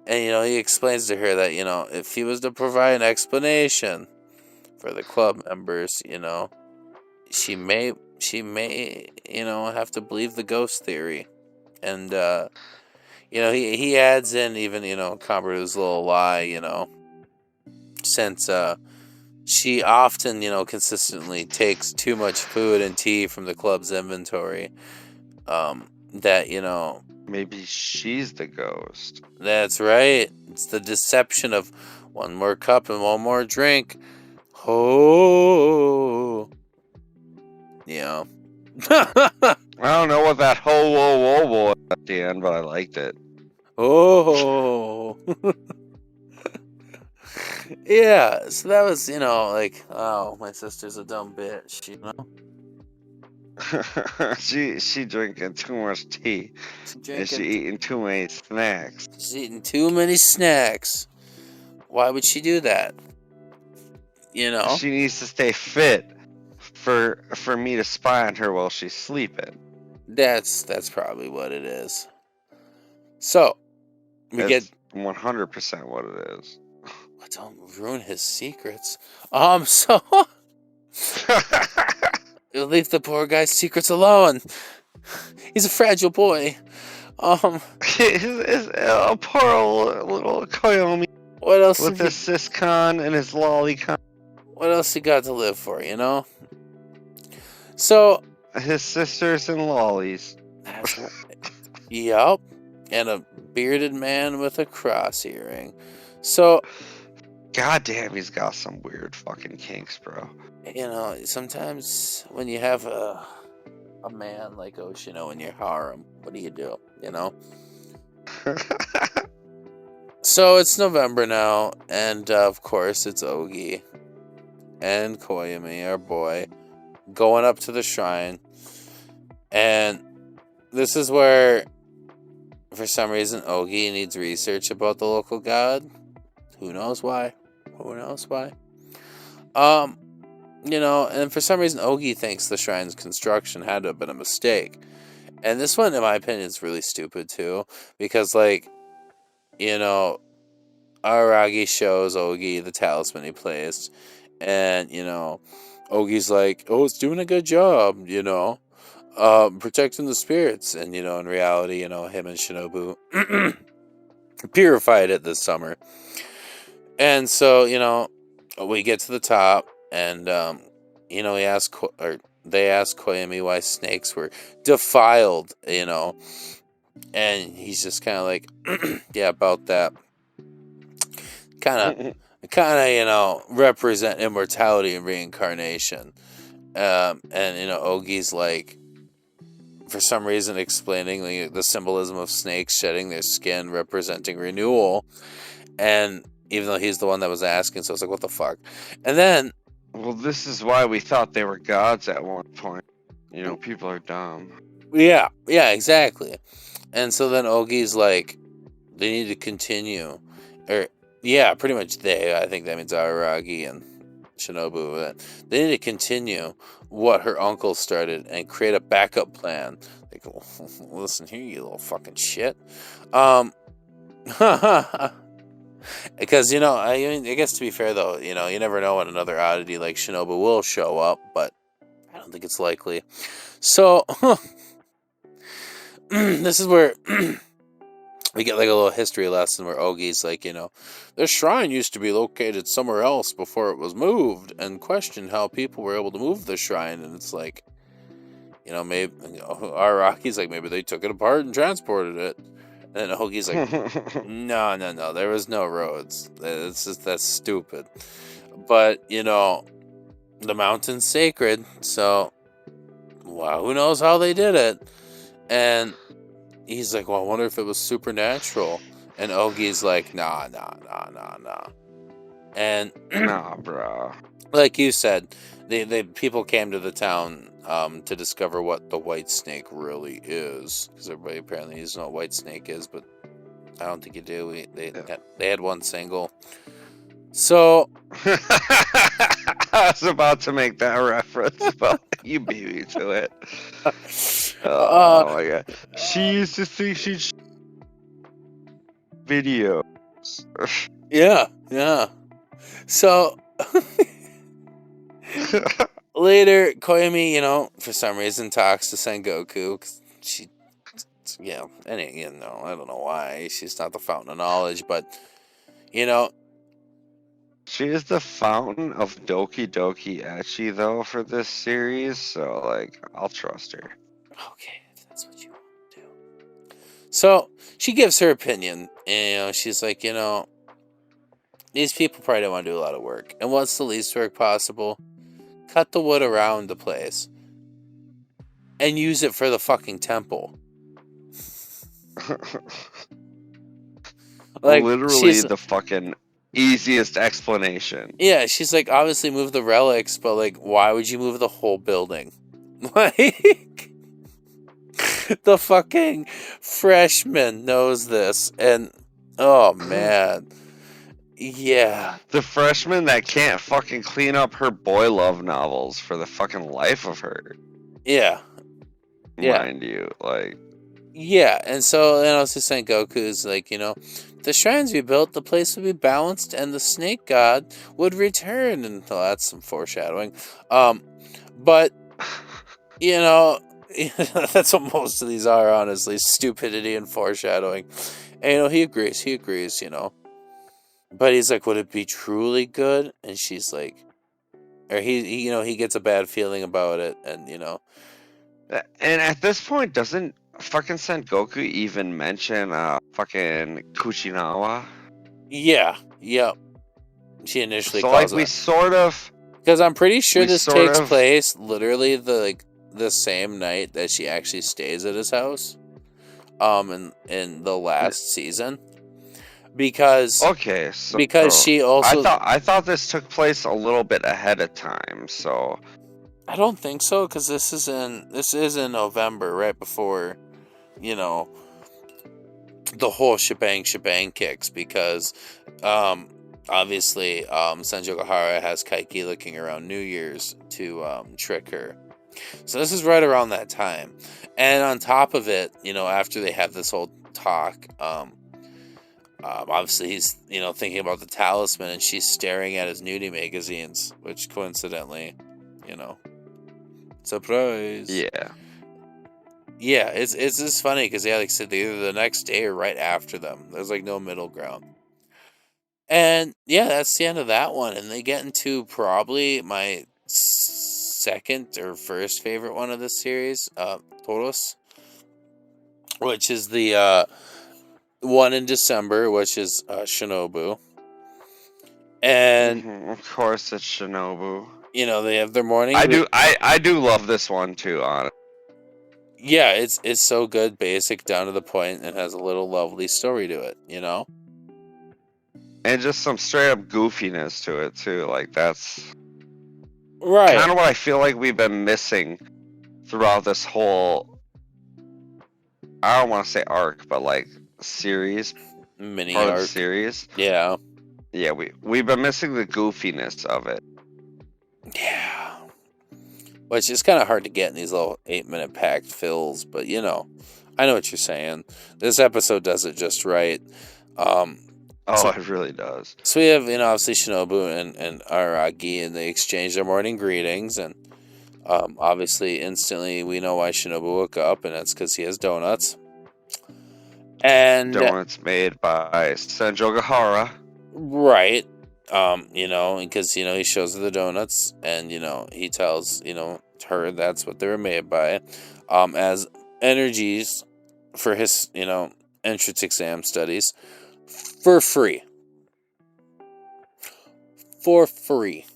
and, he explains to her that, if he was to provide an explanation for the club members, she may, have to believe the ghost theory. And, he adds in even, Kaburu's little lie, since, she often, consistently takes too much food and tea from the club's inventory. That, Maybe she's the ghost. that's right. It's the deception of one more cup and one more drink. Oh. Yeah. I don't know what that whoa was at the end, but I liked it. Oh. Yeah, so that was, oh, my sister's a dumb bitch, she drinking too much tea. And she eating too many snacks. She's eating too many snacks. Why would she do that? She needs to stay fit for me to spy on her while she's sleeping. That's probably what it is. So, That's 100% what it is. Don't ruin his secrets. So leave the poor guy's secrets alone. He's a fragile boy. He's a poor little Koyomi. What else with his siscon and his lolicon? What else he got to live for, So his sisters and lollies. That's right. Yup. And a bearded man with a cross earring. So, goddamn, he's got some weird fucking kinks, bro. Sometimes when you have a man like Oshino in your harem, what do you do? So it's November now, and of course it's Ogi and Koyomi, our boy, going up to the shrine. And this is where, for some reason, Ogi needs research about the local god. Who knows why? And for some reason, Ogi thinks the shrine's construction had to have been a mistake. And this one, in my opinion, is really stupid, too. Because, Aragi shows Ogi the talisman he placed. And, Ogi's like, oh, it's doing a good job, protecting the spirits. And, in reality, him and Shinobu purified it this summer. And so, we get to the top, and, they ask Koyomi why snakes were defiled, and he's just kind of like, yeah, about that. Kind of, represent immortality and reincarnation. And, Ogi's like, for some reason, explaining the symbolism of snakes shedding their skin, representing renewal. And even though he's the one that was asking, so it's like, what the fuck? And then, well, this is why we thought they were gods at one point. People are dumb. Yeah, exactly. And so then Ogi's like, they need to continue. Pretty much I think that means Araragi and Shinobu. They need to continue what her uncle started and create a backup plan. They go, listen here, you little fucking shit. Because, I guess to be fair, though, you never know when another oddity like Shinobu will show up, but I don't think it's likely. So, this is where we get like a little history lesson where Ogi's like, this shrine used to be located somewhere else before it was moved, and questioned how people were able to move the shrine. And it's like, maybe Araki's like, maybe they took it apart and transported it. And Ogi's like, no, there was no roads. That's stupid. But, the mountain's sacred, so, wow, who knows how they did it? And he's like, well, I wonder if it was supernatural. And Ogi's like, nah. And, nah, bro. Like you said, the people came to the town to discover what the white snake really is, because everybody apparently doesn't know what white snake is, but I don't think you do. They had one single. So I was about to make that reference, but you beat me to it. uh, Oh my god. She used to think she'd videos. yeah, yeah. So later, Koyomi, for some reason talks to Sengoku. 'Cause she, I don't know why. She's not the fountain of knowledge, but, you know, She is the fountain of Doki Doki Ecchi, though, for this series, so, like, I'll trust her. okay, if that's what you want to do. So she gives her opinion, and, she's like, these people probably don't want to do a lot of work. And what's the least work possible? Cut the wood around the place and use it for the fucking temple. Like, Literally the fucking easiest explanation. yeah, she's like, obviously move the relics, but, like, why would you move the whole building? Like, the fucking freshman knows this, and oh man, yeah, The freshman that can't fucking clean up her boy love novels for the fucking life of her, yeah, yeah, mind you. Like, yeah. And so, Sengoku's like, the shrines we built, the place would be balanced, and the snake god would return. And that's some foreshadowing. But that's what most of these are, honestly, stupidity and foreshadowing. And he agrees. But he's like, would it be truly good? And she's like, or he gets a bad feeling about it, and and at this point, doesn't fucking Sengoku even mention fucking Kuchinawa? yeah, yep. She initially So, calls like, we it, sort of, because I'm pretty sure we this sort takes of, place literally the same night that she actually stays at his house, in the last season, because okay, so she also, I thought this took place a little bit ahead of time, so I don't think so, because this is in November, right before, the whole shebang kicks, because obviously Sanjo Gahara has Kaiki looking around New Year's to trick her. So this is right around that time. And on top of it, after they have this whole talk, obviously he's, thinking about the talisman, and she's staring at his nudie magazines, which coincidentally, surprise. yeah. Yeah, it's just funny because, like I said, they're either the next day or right after them. There's like no middle ground. And yeah, that's the end of that one. And they get into probably my second or first favorite one of this series, Toros, which is the one in December, which is Shinobu. And Of course, it's Shinobu. they have their morning. I do love this one too. Honestly, yeah, it's so good, basic, down to the point, and has a little lovely story to it. and just some straight up goofiness to it too. Like, that's Right. kind of what I feel like we've been missing throughout this whole, I don't want to say arc, but like series, Mini part of the arc. series. Yeah. Yeah, we've been missing the goofiness of it. Yeah. Which is kind of hard to get in these little 8-minute packed fills, but I know what you're saying. This episode does it just right. It really does. So we have, obviously Shinobu and Aragi, and they exchange their morning greetings, and obviously instantly we know why Shinobu woke up, and that's because he has donuts. And Donuts made by Sanjo Gahara. right. Because, he shows her the donuts, and, he tells, her that's what they were made by, as energies for his, entrance exam studies for free. For free.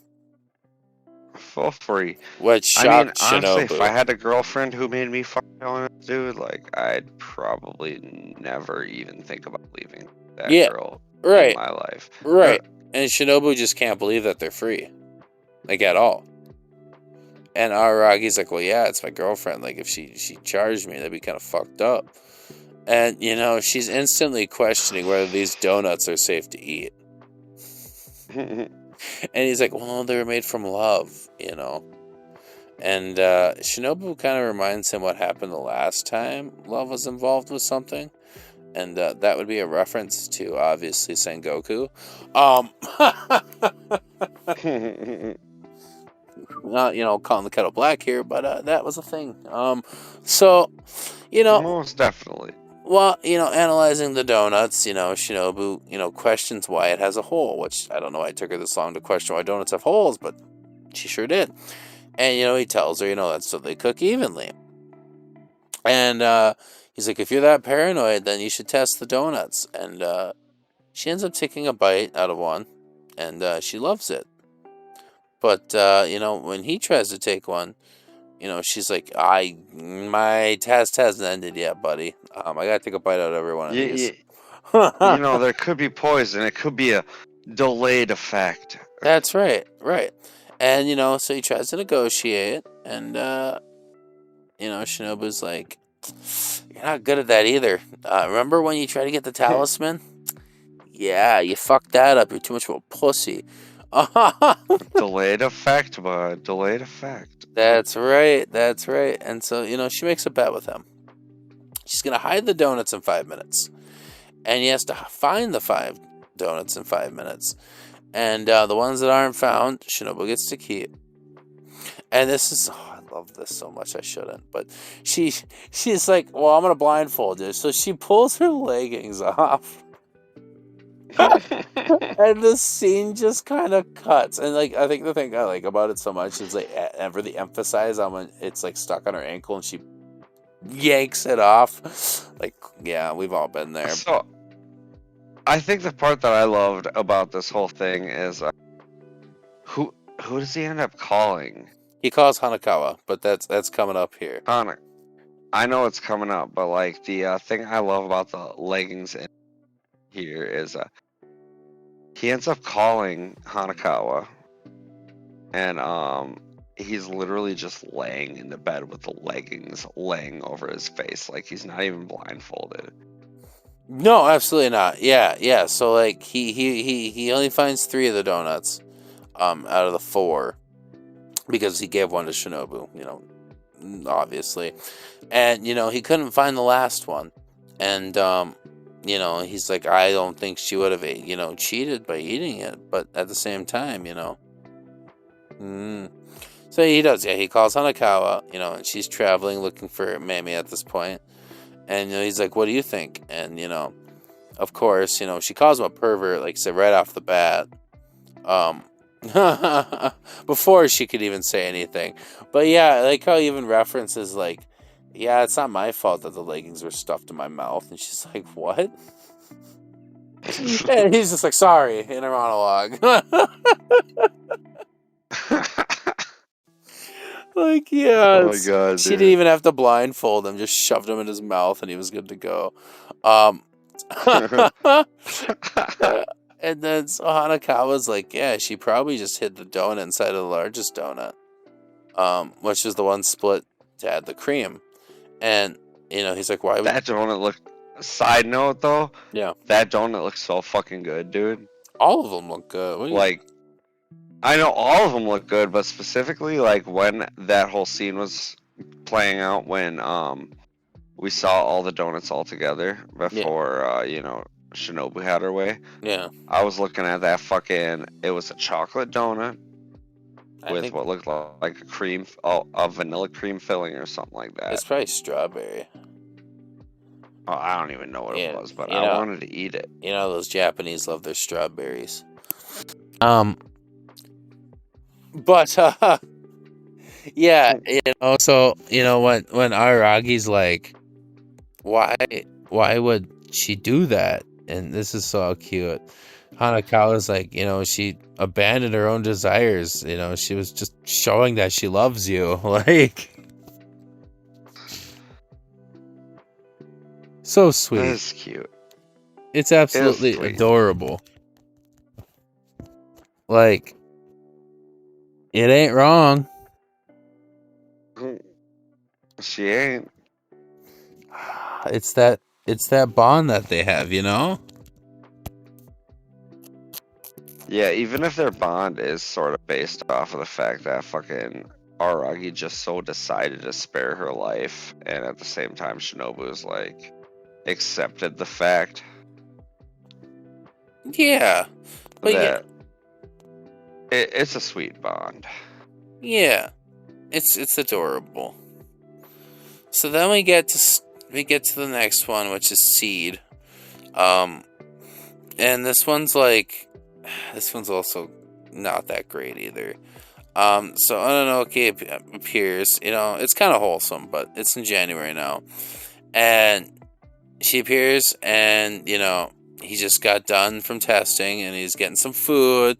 For free. Which shocked honestly, Shinobu. if I had a girlfriend who made me fuck donuts, dude, like, I'd probably never even think about leaving that girl in my life. Right. And Shinobu just can't believe that they're free. Like, at all. And Aragi's like, well, yeah, it's my girlfriend. Like, if she charged me, that'd be kind of fucked up. And, she's instantly questioning whether these donuts are safe to eat. And he's like, well, they were made from love, And Shinobu kind of reminds him what happened the last time Love was involved with something. And that would be a reference to, obviously, Sengoku. Not, calling the kettle black here, but that was a thing. So, Most definitely. well, analyzing the donuts, Shinobu, questions why it has a hole, which I don't know why it took her this long to question why donuts have holes, but she sure did. And, he tells her, that's so they cook evenly. And he's like, if you're that paranoid, then you should test the donuts. And she ends up taking a bite out of one, and she loves it. But, when he tries to take one, she's like, my test hasn't ended yet, buddy. I gotta take a bite out of every one of these. There could be poison. It could be a delayed effect. That's right. And, so he tries to negotiate, and, Shinobu's like, you're not good at that either. Remember when you tried to get the talisman? Yeah, you fucked that up. You're too much of a pussy. Delayed effect, bud. Delayed effect. That's right. And so, she makes a bet with him. She's going to hide the donuts in 5 minutes. And he has to find the 5 donuts in 5 minutes. And the ones that aren't found, Shinobu gets to keep. And this is... I love this so much. I shouldn't. But she's like, well, I'm going to blindfold you. So she pulls her leggings off. And the scene just kind of cuts. And, I think the thing I like about it so much is, ever the emphasize on when it's, stuck on her ankle and she yanks it off. Yeah, we've all been there. So, I think the part that I loved about this whole thing is, who does he end up calling? He calls Hanakawa, but that's coming up here. I know it's coming up, but, the thing I love about the leggings in here is, he ends up calling Hanakawa, and he's literally just laying in the bed with the leggings laying over his face, he's not even blindfolded. No, absolutely not. Yeah. So he only finds 3 of the donuts, out of the 4, because he gave one to Shinobu, obviously, and he couldn't find the last one, and he's like, I don't think she would have, cheated by eating it, but at the same time, So he does, he calls Hanakawa, and she's traveling looking for Mamie at this point, and he's like, what do you think? And of course, she calls him a pervert, like I said, right off the bat, before she could even say anything. But yeah, I like how he even references, yeah, it's not my fault that the leggings were stuffed in my mouth. And she's like, what? And he's just like, sorry, in a monologue. Yeah. Oh my God, she didn't even have to blindfold him, just shoved him in his mouth and he was good to go. And then so Hanakawa's like, yeah, she probably just hid the donut inside of the largest donut, which is the one split to add the cream. And, he's like, why would... That donut look... Side note, though. Yeah. That donut looks so fucking good, dude. All of them look good. I know all of them look good, but specifically, when that whole scene was playing out, when, we saw all the donuts all together before, Shinobu had her way. Yeah. I was looking at that fucking... It was a chocolate donut with what looked like a vanilla cream filling or something like that. It's probably strawberry. Oh, I don't even know what it was, but I wanted to eat it. Those Japanese love their strawberries. But yeah, so when Aragi's like, why would she do that? And this is so cute. Hanakawa's like, she abandoned her own desires. She was just showing that she loves you. So sweet. That is cute. It's absolutely adorable. It ain't wrong. She ain't. It's that bond that they have, Yeah, even if their bond is sort of based off of the fact that fucking Aragi just so decided to spare her life, and at the same time, Shinobu is like accepted the fact Yeah, but yeah, that it's a sweet bond. yeah, it's adorable. So then we get to the next one, which is Seed. And this one's also not that great either. So Ononoke appears, it's kind of wholesome, but it's in January now. And she appears, and, he just got done from testing, and he's getting some food.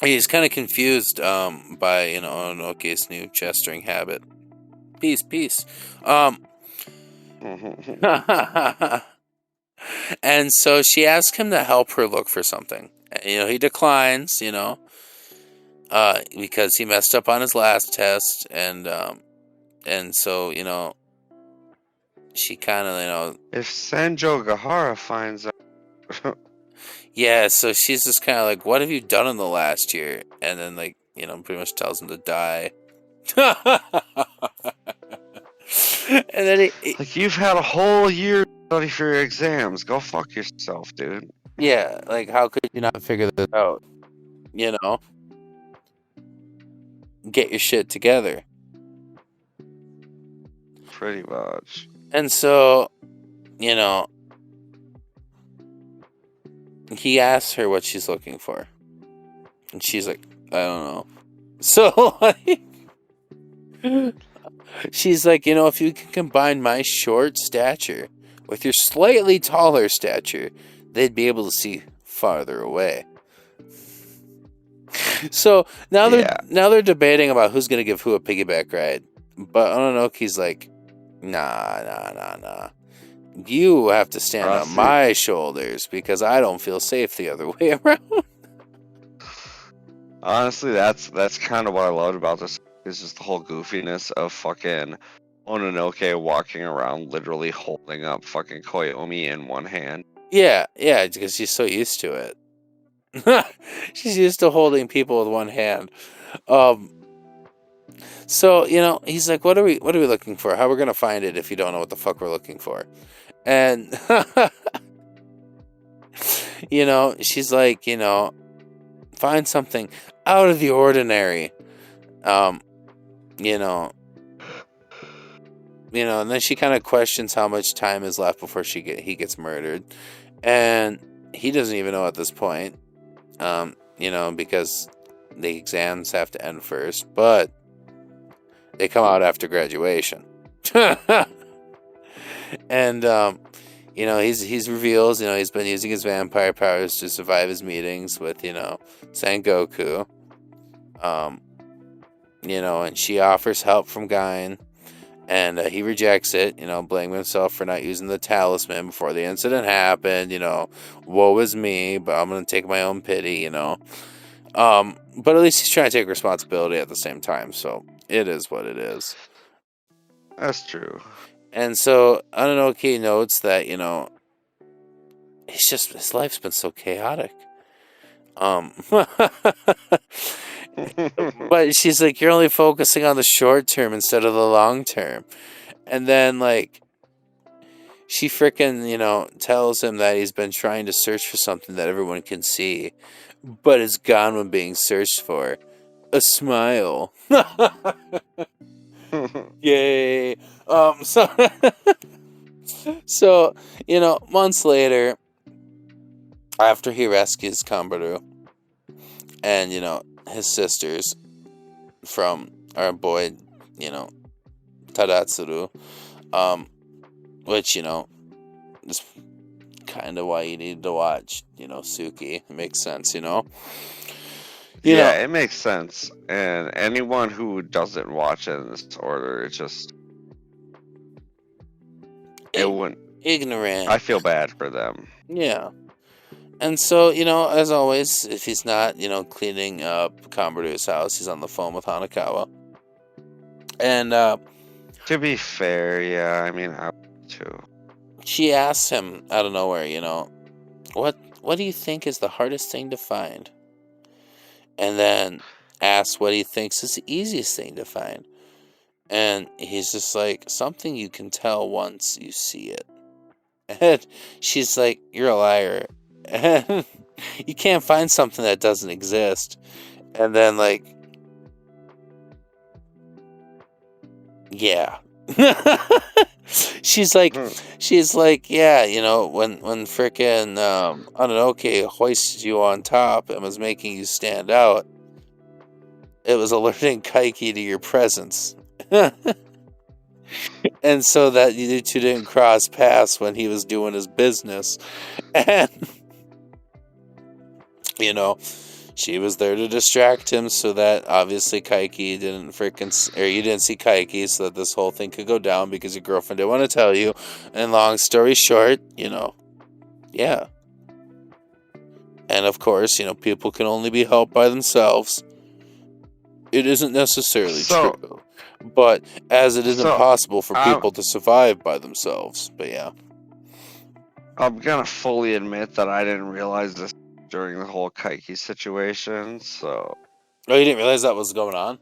He's kind of confused, by, Ononoke's new gesturing habit. Peace. And so she asks him to help her look for something. He declines, because he messed up on his last test, and so, she kind of, If Sanjo Gahara finds out, yeah, so she's just kind of like, what have you done in the last year? And then, like, pretty much tells him to die. And then like, you've had a whole year to study for your exams. Go fuck yourself, dude. yeah, like, how could you not figure this out? Get your shit together. Pretty much. And so, he asks her what she's looking for. And she's like, I don't know. So, like, she's like, if you can combine my short stature with your slightly taller stature, they'd be able to see farther away. So now they're debating about who's gonna give who a piggyback ride. But Ononoki's like, nah. You have to stand on my shoulders because I don't feel safe the other way around. Honestly, that's kind of what I loved about this. Is just the whole goofiness of fucking Ononoke walking around literally holding up fucking Koyomi in one hand. Yeah, because she's so used to it. She's used to holding people with one hand. So, he's like, what are we looking for? How are we gonna find it if you don't know what the fuck we're looking for? And she's like, find something out of the ordinary. And then she kind of questions how much time is left before he gets murdered. And he doesn't even know at this point. Because the exams have to end first, but they come out after graduation. And he's reveals, he's been using his vampire powers to survive his meetings with, Sengoku. And she offers help from Gain, and he rejects it, blaming himself for not using the talisman before the incident happened, woe is me, but I'm going to take my own pity, but at least he's trying to take responsibility at the same time, so it is what it is. That's true. And so, Ononoke notes that, his life's been so chaotic. But she's like, you're only focusing on the short term instead of the long term. And then, like, she frickin', tells him that he's been trying to search for something that everyone can see, but it's gone when being searched for. A smile. Yay. So, months later, after he rescues Kambaru and, his sisters from our boy, Tadatsuru, which, is kind of why you need to watch, Suki. It makes sense, Yeah, it makes sense. And anyone who doesn't watch it in this order, it's just... It wouldn't... Ignorant. I feel bad for them. Yeah. And so, as always, if he's not, cleaning up Kambaru's house, he's on the phone with Hanakawa. And, to be fair, yeah, I mean, I would too. She asks him out of nowhere, what do you think is the hardest thing to find? And then, asks what he thinks is the easiest thing to find. And he's just like, something you can tell once you see it. And she's like, you're a liar. And you can't find something that doesn't exist. And then, like, yeah. she's like, yeah, you know, when frickin' Mononoke hoisted you on top and was making you stand out, it was alerting Kaiki to your presence. And so that you two didn't cross paths when he was doing his business. And, you know, she was there to distract him so that obviously Kaiki didn't or you didn't see Kaiki, so that this whole thing could go down because your girlfriend didn't want to tell you. And long story short, you know, yeah. And of course, you know, people can only be helped by themselves. It isn't necessarily true. But as it isn't possible for people to survive by themselves. But yeah. I'm gonna fully admit that I didn't realize this during the whole Kaiki situation, so... Oh, you didn't realize that was going on?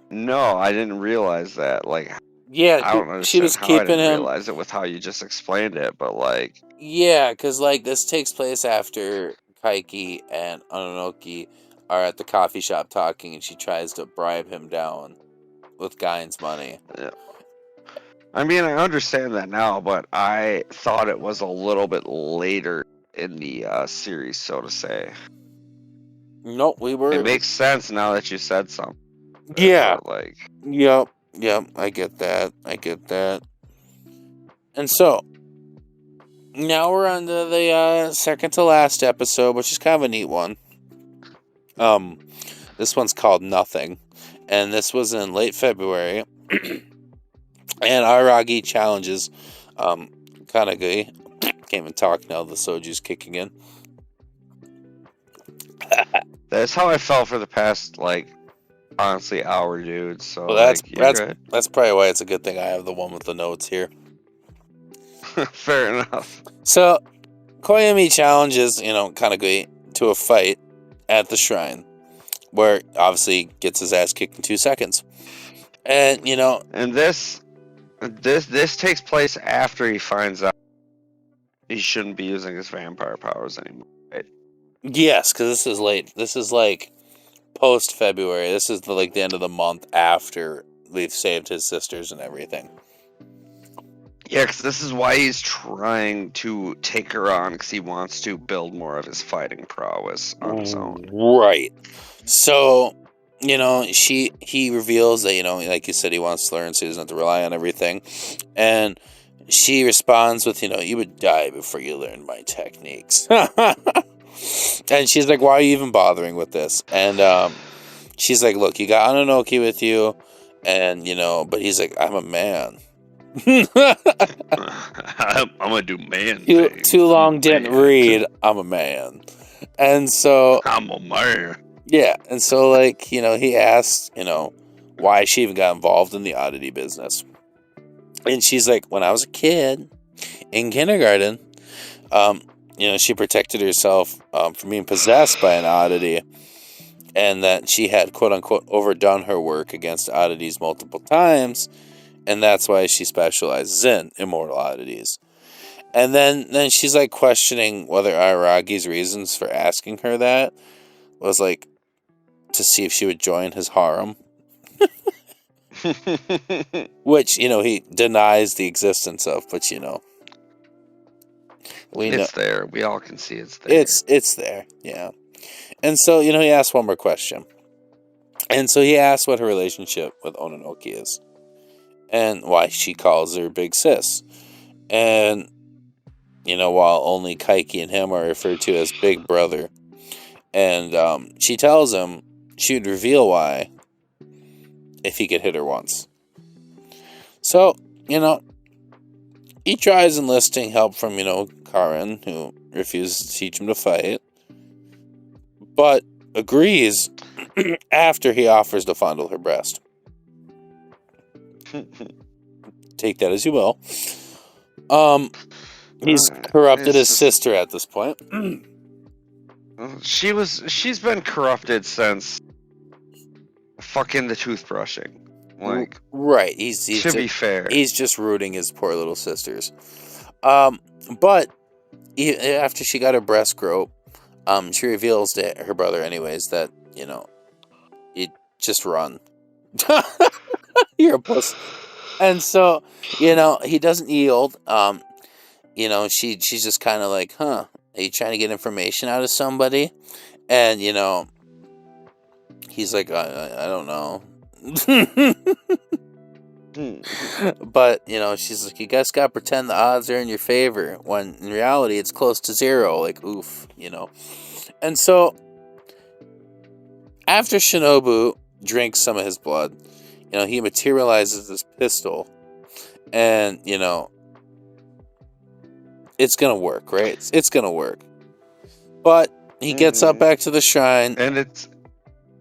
No, I didn't realize that. Like, yeah, I don't understand she was how keeping I didn't him... realize it with how you just explained it, but like... Yeah, because like this takes place after Kaiki and Ononoki are at the coffee shop talking, and she tries to bribe him down with Gain's money. Yeah. I mean, I understand that now, but I thought it was a little bit later in the series, so to say. Nope, It makes sense now that you said something. Yeah. Like. Yep, I get that. And so, now we're on to the second to last episode, which is kind of a neat one. This one's called Nothing, and this was in late February. And Aragi challenges Kanagui. Can't even talk now, the soju's kicking in. That's how I felt for the past, like, honestly, hour, dude. So, well, that's probably why it's a good thing I have the one with the notes here. Fair enough. So, Koyomi challenges, you know, Kanagui to a fight at the shrine, where obviously he gets his ass kicked in 2 seconds. And, you know... And this takes place after he finds out he shouldn't be using his vampire powers anymore, right? Yes, because this is late. This is, like, post-February. This is, the end of the month after we've saved his sisters and everything. Yeah, because this is why he's trying to take her on, because he wants to build more of his fighting prowess on his own. Right. So, you know, he reveals that, you know, like you said, he wants to learn so he doesn't have to rely on everything. And she responds with, you know, you would die before you learned my techniques. And she's like, why are you even bothering with this? And she's like, look, you got Ononoki with you, and, you know, but he's like, I'm a man. I'm gonna do man things. Too long didn't read. I'm a man. And so I'm a man. Yeah, and so, like, you know, he asks, you know, why she even got involved in the oddity business. And she's like, when I was a kid in kindergarten, you know, she protected herself from being possessed by an oddity, and that she had, quote unquote, overdone her work against oddities multiple times, and that's why she specializes in immortal oddities. And then she's like questioning whether Aragi's reasons for asking her that was like to see if she would join his harem. Which, you know, he denies the existence of, but, you know, it's there. We all can see it's there. It's there, yeah. And so, you know, he asks one more question. And so he asks what her relationship with Ononoki is, and why she calls her Big Sis. And, you know, while only Kaiki and him are referred to as Big Brother. And she tells him she would reveal why if he could hit her once. So, you know, he tries enlisting help from, you know, Karen, who refuses to teach him to fight, but agrees after he offers to fondle her breast. Take that as you will. He's corrupted his sister at this point. She's been corrupted since fucking the toothbrushing. Like, right. He's to be fair. he's just rooting his poor little sisters. But after she got her breast growth, she reveals to her brother, anyways, that you just run. You're a puss. And so, he doesn't yield. She's just kind of like, huh, are you trying to get information out of somebody? And, he's like, I don't know. But, she's like, you guys gotta pretend the odds are in your favor, when in reality it's close to zero. Like, oof, And so, after Shinobu drinks some of his blood, he materializes this pistol, and, it's gonna work, right? It's gonna work. But he gets up back to the shrine. And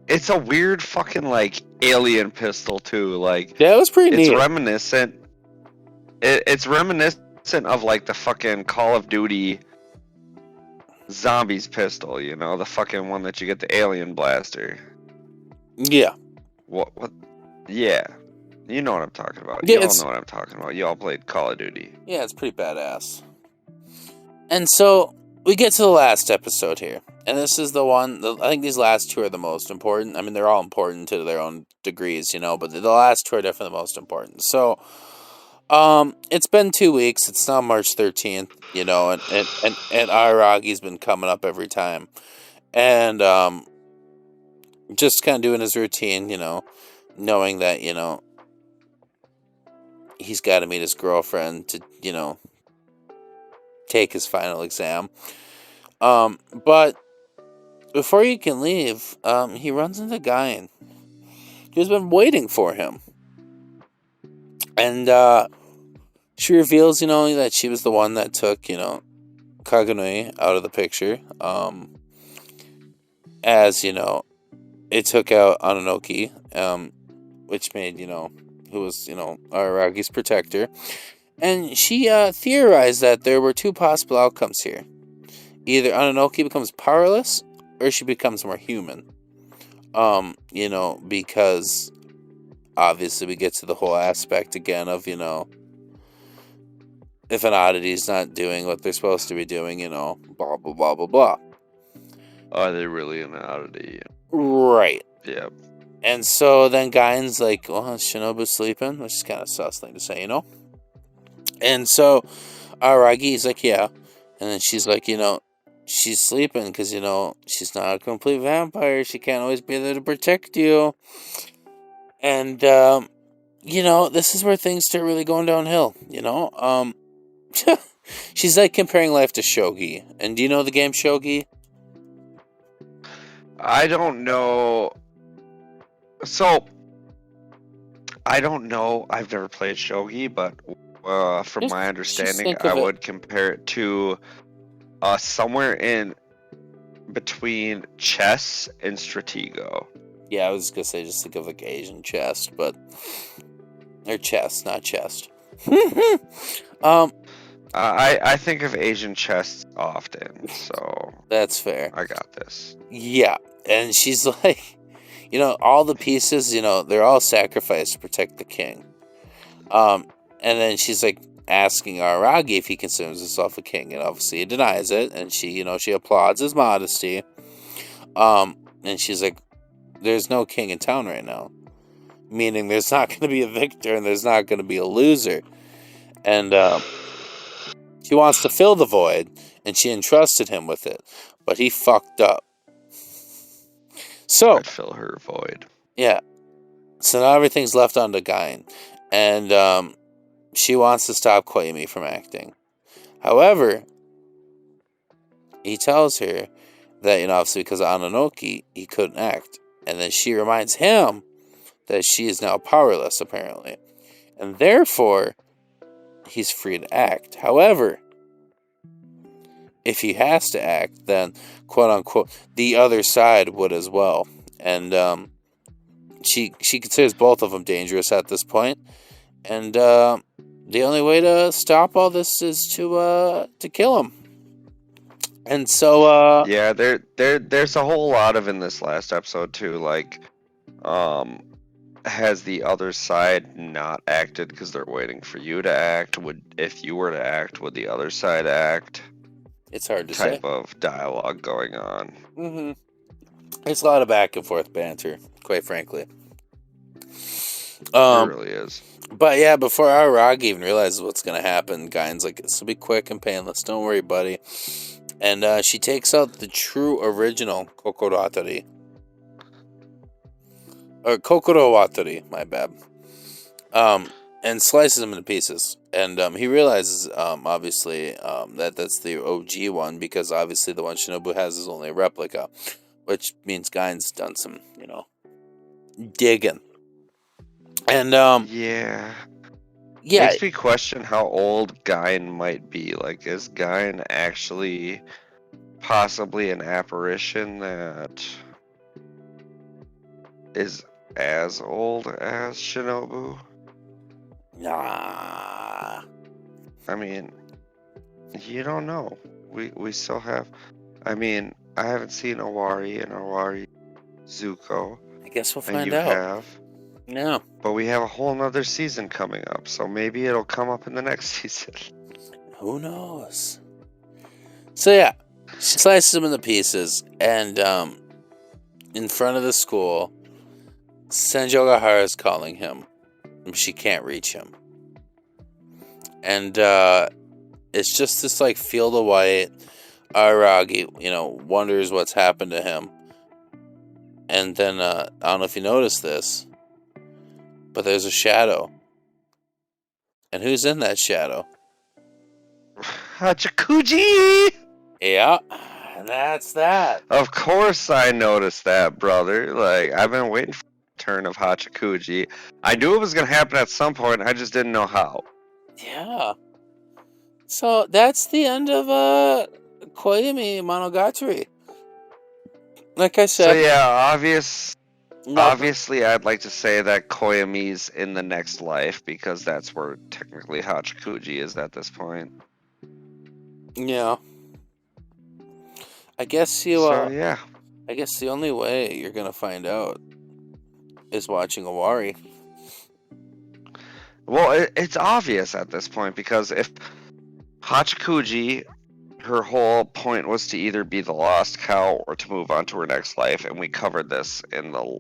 it's a weird fucking, like, alien pistol, too. Like, yeah, it was pretty neat. It's reminiscent. It's reminiscent of, like, the fucking Call of Duty Zombies pistol, the fucking one that you get the alien blaster. Yeah. What? Yeah. You know what I'm talking about. Yeah, you all know what I'm talking about. You all played Call of Duty. Yeah, it's pretty badass. And so, we get to the last episode here. And this is the one, I think these last two are the most important. I mean, they're all important to their own degrees, but the last two are definitely the most important. So, it's been 2 weeks. It's now March 13th, and Aragi's been coming up every time. And, just kind of doing his routine, knowing that, he's got to meet his girlfriend to, take his final exam. But before he can leave, he runs into Guyan, who's been waiting for him. And she reveals, that she was the one that took, Kaganui out of the picture. As, it took out Ananoki, which made, who was, Aragi's protector. And she theorized that there were two possible outcomes here. Either Ananoki becomes powerless, or she becomes more human. Because obviously we get to the whole aspect again of, if an oddity is not doing what they're supposed to be doing, blah, blah, blah, blah, blah. Are they really an oddity? Right. Yeah. And so then Guyan's like, well, is Shinobu sleeping? Which is kind of a sus thing to say, And so Aragi's like, yeah. And then she's like, she's sleeping because, she's not a complete vampire. She can't always be there to protect you. And, this is where things start really going downhill, She's like comparing life to shogi. And do you know the game shogi? I don't know. So, I don't know. I've never played shogi, but from my understanding, I would compare it to somewhere in between chess and Stratego. Yeah, I was gonna say just think of like Asian chess, but or chess, not chest. I think of Asian chess often, so that's fair. I got this. Yeah, and she's like, all the pieces, they're all sacrificed to protect the king. And then she's like asking Aragi if he considers himself a king, and obviously he denies it. And she, she applauds his modesty. And she's like, "There's no king in town right now," meaning there's not going to be a victor and there's not going to be a loser. And she wants to fill the void, and she entrusted him with it, but he fucked up. So I'd fill her void. Yeah. So now everything's left on to Guyan. And she wants to stop Koyomi from acting. However, he tells her that, obviously because of Ananoki, he couldn't act. And then she reminds him that she is now powerless, apparently. And therefore, he's free to act. However, if he has to act, then, quote-unquote, the other side would as well. And she considers both of them dangerous at this point. And the only way to stop all this is to kill him. And so yeah, there's a whole lot of in this last episode too. Like Has the other side not acted because they're waiting for you to act? If you were to act, would the other side act? It's hard to say. Type of dialogue going on. Mm-hmm. It's a lot of back and forth banter, quite frankly. It really is. But yeah, before Arag even realizes what's gonna happen, Gain's like, "This will be quick and painless. Don't worry, buddy." And she takes out the true original Kokoratari. Or Kokorowatari, my bad. And slices him into pieces. And he realizes, obviously, that that's the OG one, because obviously the one Shinobu has is only a replica, which means Gain's done some, digging. And Yeah. yeah, Makes me question how old Gain might be. Like, is Gain actually possibly an apparition that is as old as Shinobu? nah. I mean, you don't know. We still have. I mean, I haven't seen Owari and Owari Zuko, I guess we'll and find you out. have. Yeah. But we have a whole nother season coming up, so maybe it'll come up in the next season. Who knows? So yeah, she slices him into pieces, and in front of the school, Senjogahara is calling him. She can't reach him. And it's just this like field of white. Aragi, wonders what's happened to him. And then I don't know if you noticed this, but there's a shadow. And who's in that shadow? Hachakuji! Yeah, that's that. Of course I noticed that, brother. Like, I've been waiting for the turn of Hachakuji. I knew it was going to happen at some point, I just didn't know how. Yeah. So that's the end of Koyomimonogatari. Like I So said, yeah, not obviously I'd like to say that Koyomi's in the next life, because that's where technically Hachakuji is at this point. yeah. I guess you. So yeah. I guess the only way you're gonna find out is watching Owari. Well, it's obvious at this point, because if Hachakuji, her whole point was to either be the lost cow or to move on to her next life, and we covered this in the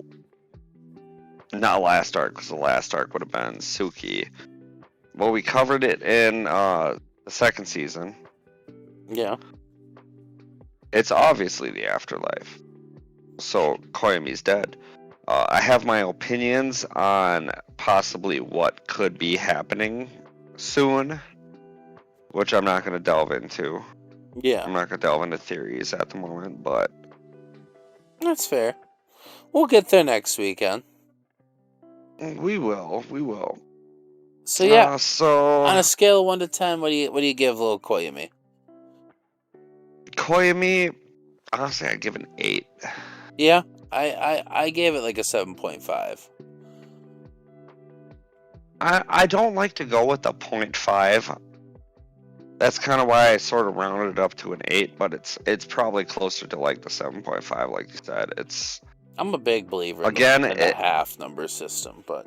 not last arc, because the last arc would have been Suki. Well, we covered it in the second season. Yeah. It's obviously the afterlife. So Koyomi's dead. I have my opinions on possibly what could be happening soon, which I'm not going to delve into. Yeah. I'm not going to delve into theories at the moment, but That's fair. We'll get there next weekend. we will. So yeah. So On a scale of 1 to 10, what do you give little Koyomi? Koyomi, honestly, I'd give an 8. Yeah. I gave it like a 7.5. I don't like to go with the 0.5. That's kind of why I sort of rounded it up to an 8, but it's probably closer to like the 7.5, like you said. I'm a big believer Again, in the half number system, but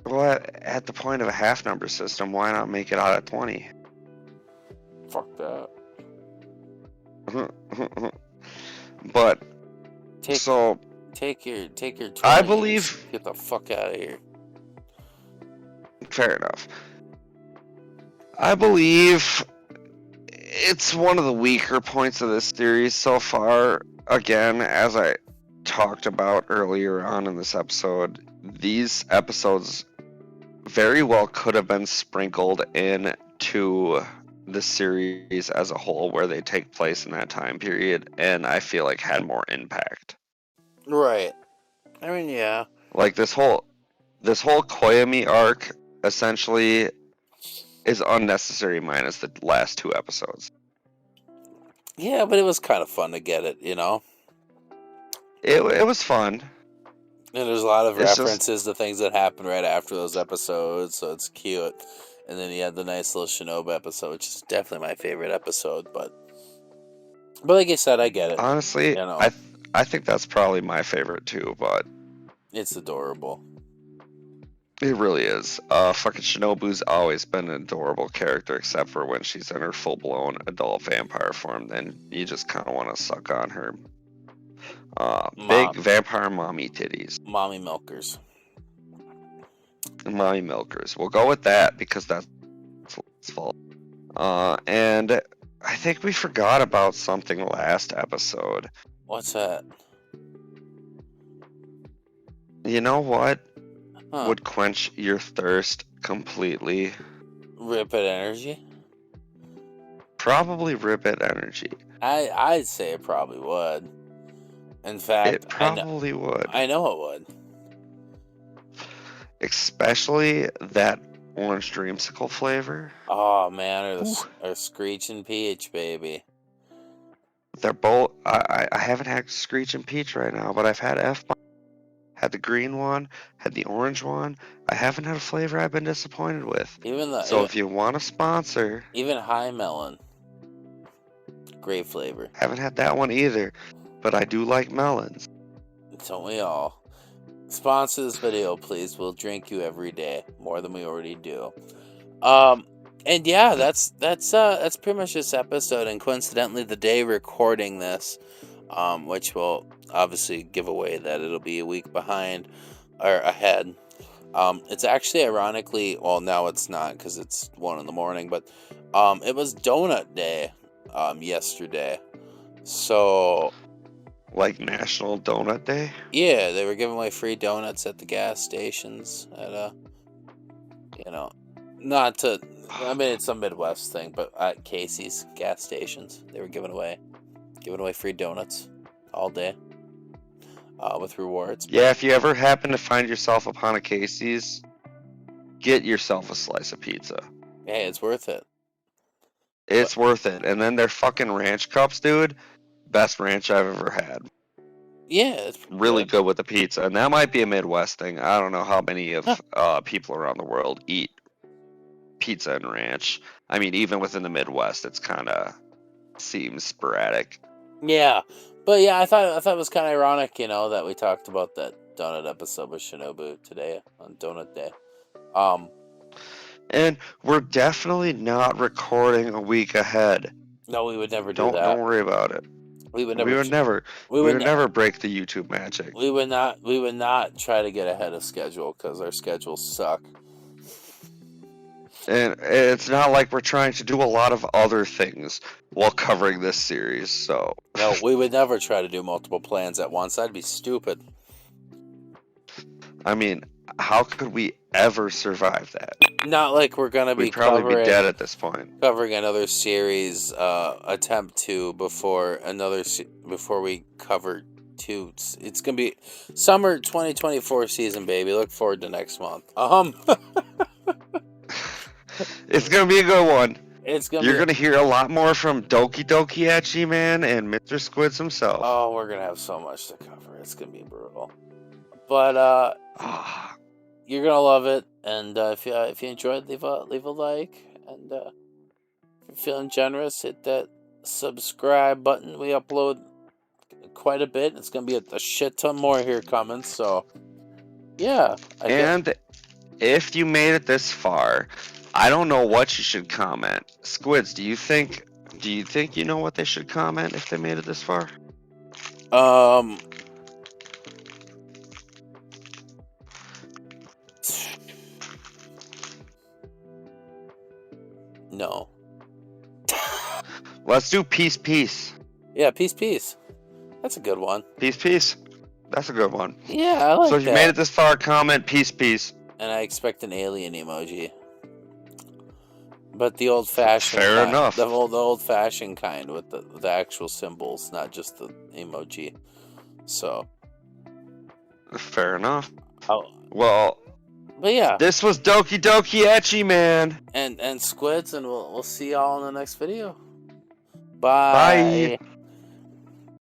well, at the point of a half number system, why not make it out of 20? fuck that. But take your 20 I believe, and get the fuck out of here. fair enough. I believe it's one of the weaker points of this series so far. Again, as I talked about earlier on in this episode, these episodes very well could have been sprinkled into the series as a whole, where they take place in that time period, and I feel like had more impact. Right. I mean, yeah. Like this whole Koyomi arc essentially is unnecessary minus the last 2 episodes. Yeah, but it was kind of fun to get it, It was fun. And there's a lot of It's references to things that happened right after those episodes, so it's cute. And then you had the nice little Shinobu episode, which is definitely my favorite episode. But like I said, I get it. Honestly, I think that's probably my favorite too, but It's adorable. it really is. Fucking Shinobu's always been an adorable character, except for when she's in her full-blown adult vampire form. Then you just kind of want to suck on her big vampire mommy titties. Mommy milkers. Mommy milkers. We'll go with that because that's what's fault. And I think we forgot about something last episode. What's that? You know what Huh. would quench your thirst completely? Ripid energy? Probably Ribbit energy. I'd say it probably would. In fact, It probably would. I know it would. Especially that orange dreamsicle flavor. Oh man, or Screeching Peach, baby. They're both. I haven't had Screeching Peach right now, but I've had F-Bomb, had the green one, had the orange one. I haven't had a flavor I've been disappointed with. If you want a sponsor, even High Melon, great flavor. Haven't had that one either, but I do like melons. Don't we all? Sponsor this video, please. We'll drink you every day, more than we already do. And yeah, that's pretty much this episode. And coincidentally, the day recording this, which will obviously give away that it'll be a week behind or ahead. It's actually ironically, well, now it's not because it's 1 a.m, but it was Donut Day yesterday. So. Like National Donut Day? Yeah, they were giving away free donuts at the gas stations at not to, I mean, it's a Midwest thing, but at Casey's gas stations, they were giving away free donuts all day with rewards. Yeah, if you ever happen to find yourself upon a Casey's, get yourself a slice of pizza. Hey, it's worth it. It's worth it. And then their fucking ranch cups, dude. Best ranch I've ever had. Yeah, it's really good with the pizza, and that might be a Midwest thing. I don't know how many of people around the world eat pizza and ranch. I mean, even within the Midwest, it's kind of seems sporadic. Yeah, but yeah, I thought it was kind of ironic, that we talked about that donut episode with Shinobu today on Donut Day. And we're definitely not recording a week ahead. No, we would never do that. Don't worry about it. We would never break the YouTube magic. We would not try to get ahead of schedule because our schedules suck. And it's not like we're trying to do a lot of other things while covering this series, so. No, we would never try to do multiple plans at once. That'd be stupid. I mean, how could we ever survive that? Not like we're gonna We'd probably be dead at this point. Covering another series, attempt to before we cover 2. It's gonna be summer 2024 season, baby. Look forward to next month. It's gonna be a good one. You're gonna hear a lot more from Doki Doki Echi Man and Mr. Squids himself. Oh, we're gonna have so much to cover. It's gonna be brutal. But you're gonna love it, and if you enjoyed, leave a like, and if you're feeling generous, hit that subscribe button. We upload quite a bit. It's gonna be a shit ton more here coming. So yeah. If you made it this far, I don't know what you should comment. Squids, do you think you know what they should comment if they made it this far? No. Let's do peace. Yeah, peace. That's a good one. Peace. That's a good one. Yeah, I like that. So if you made it this far, comment peace. And I expect an alien emoji. But the old-fashioned Fair kind. enough. The old-fashioned kind with the actual symbols, not just the emoji. So. Fair enough. Oh. Well. But yeah. This was Doki Doki Echi Man. And Squids, and we'll see y'all in the next video. Bye.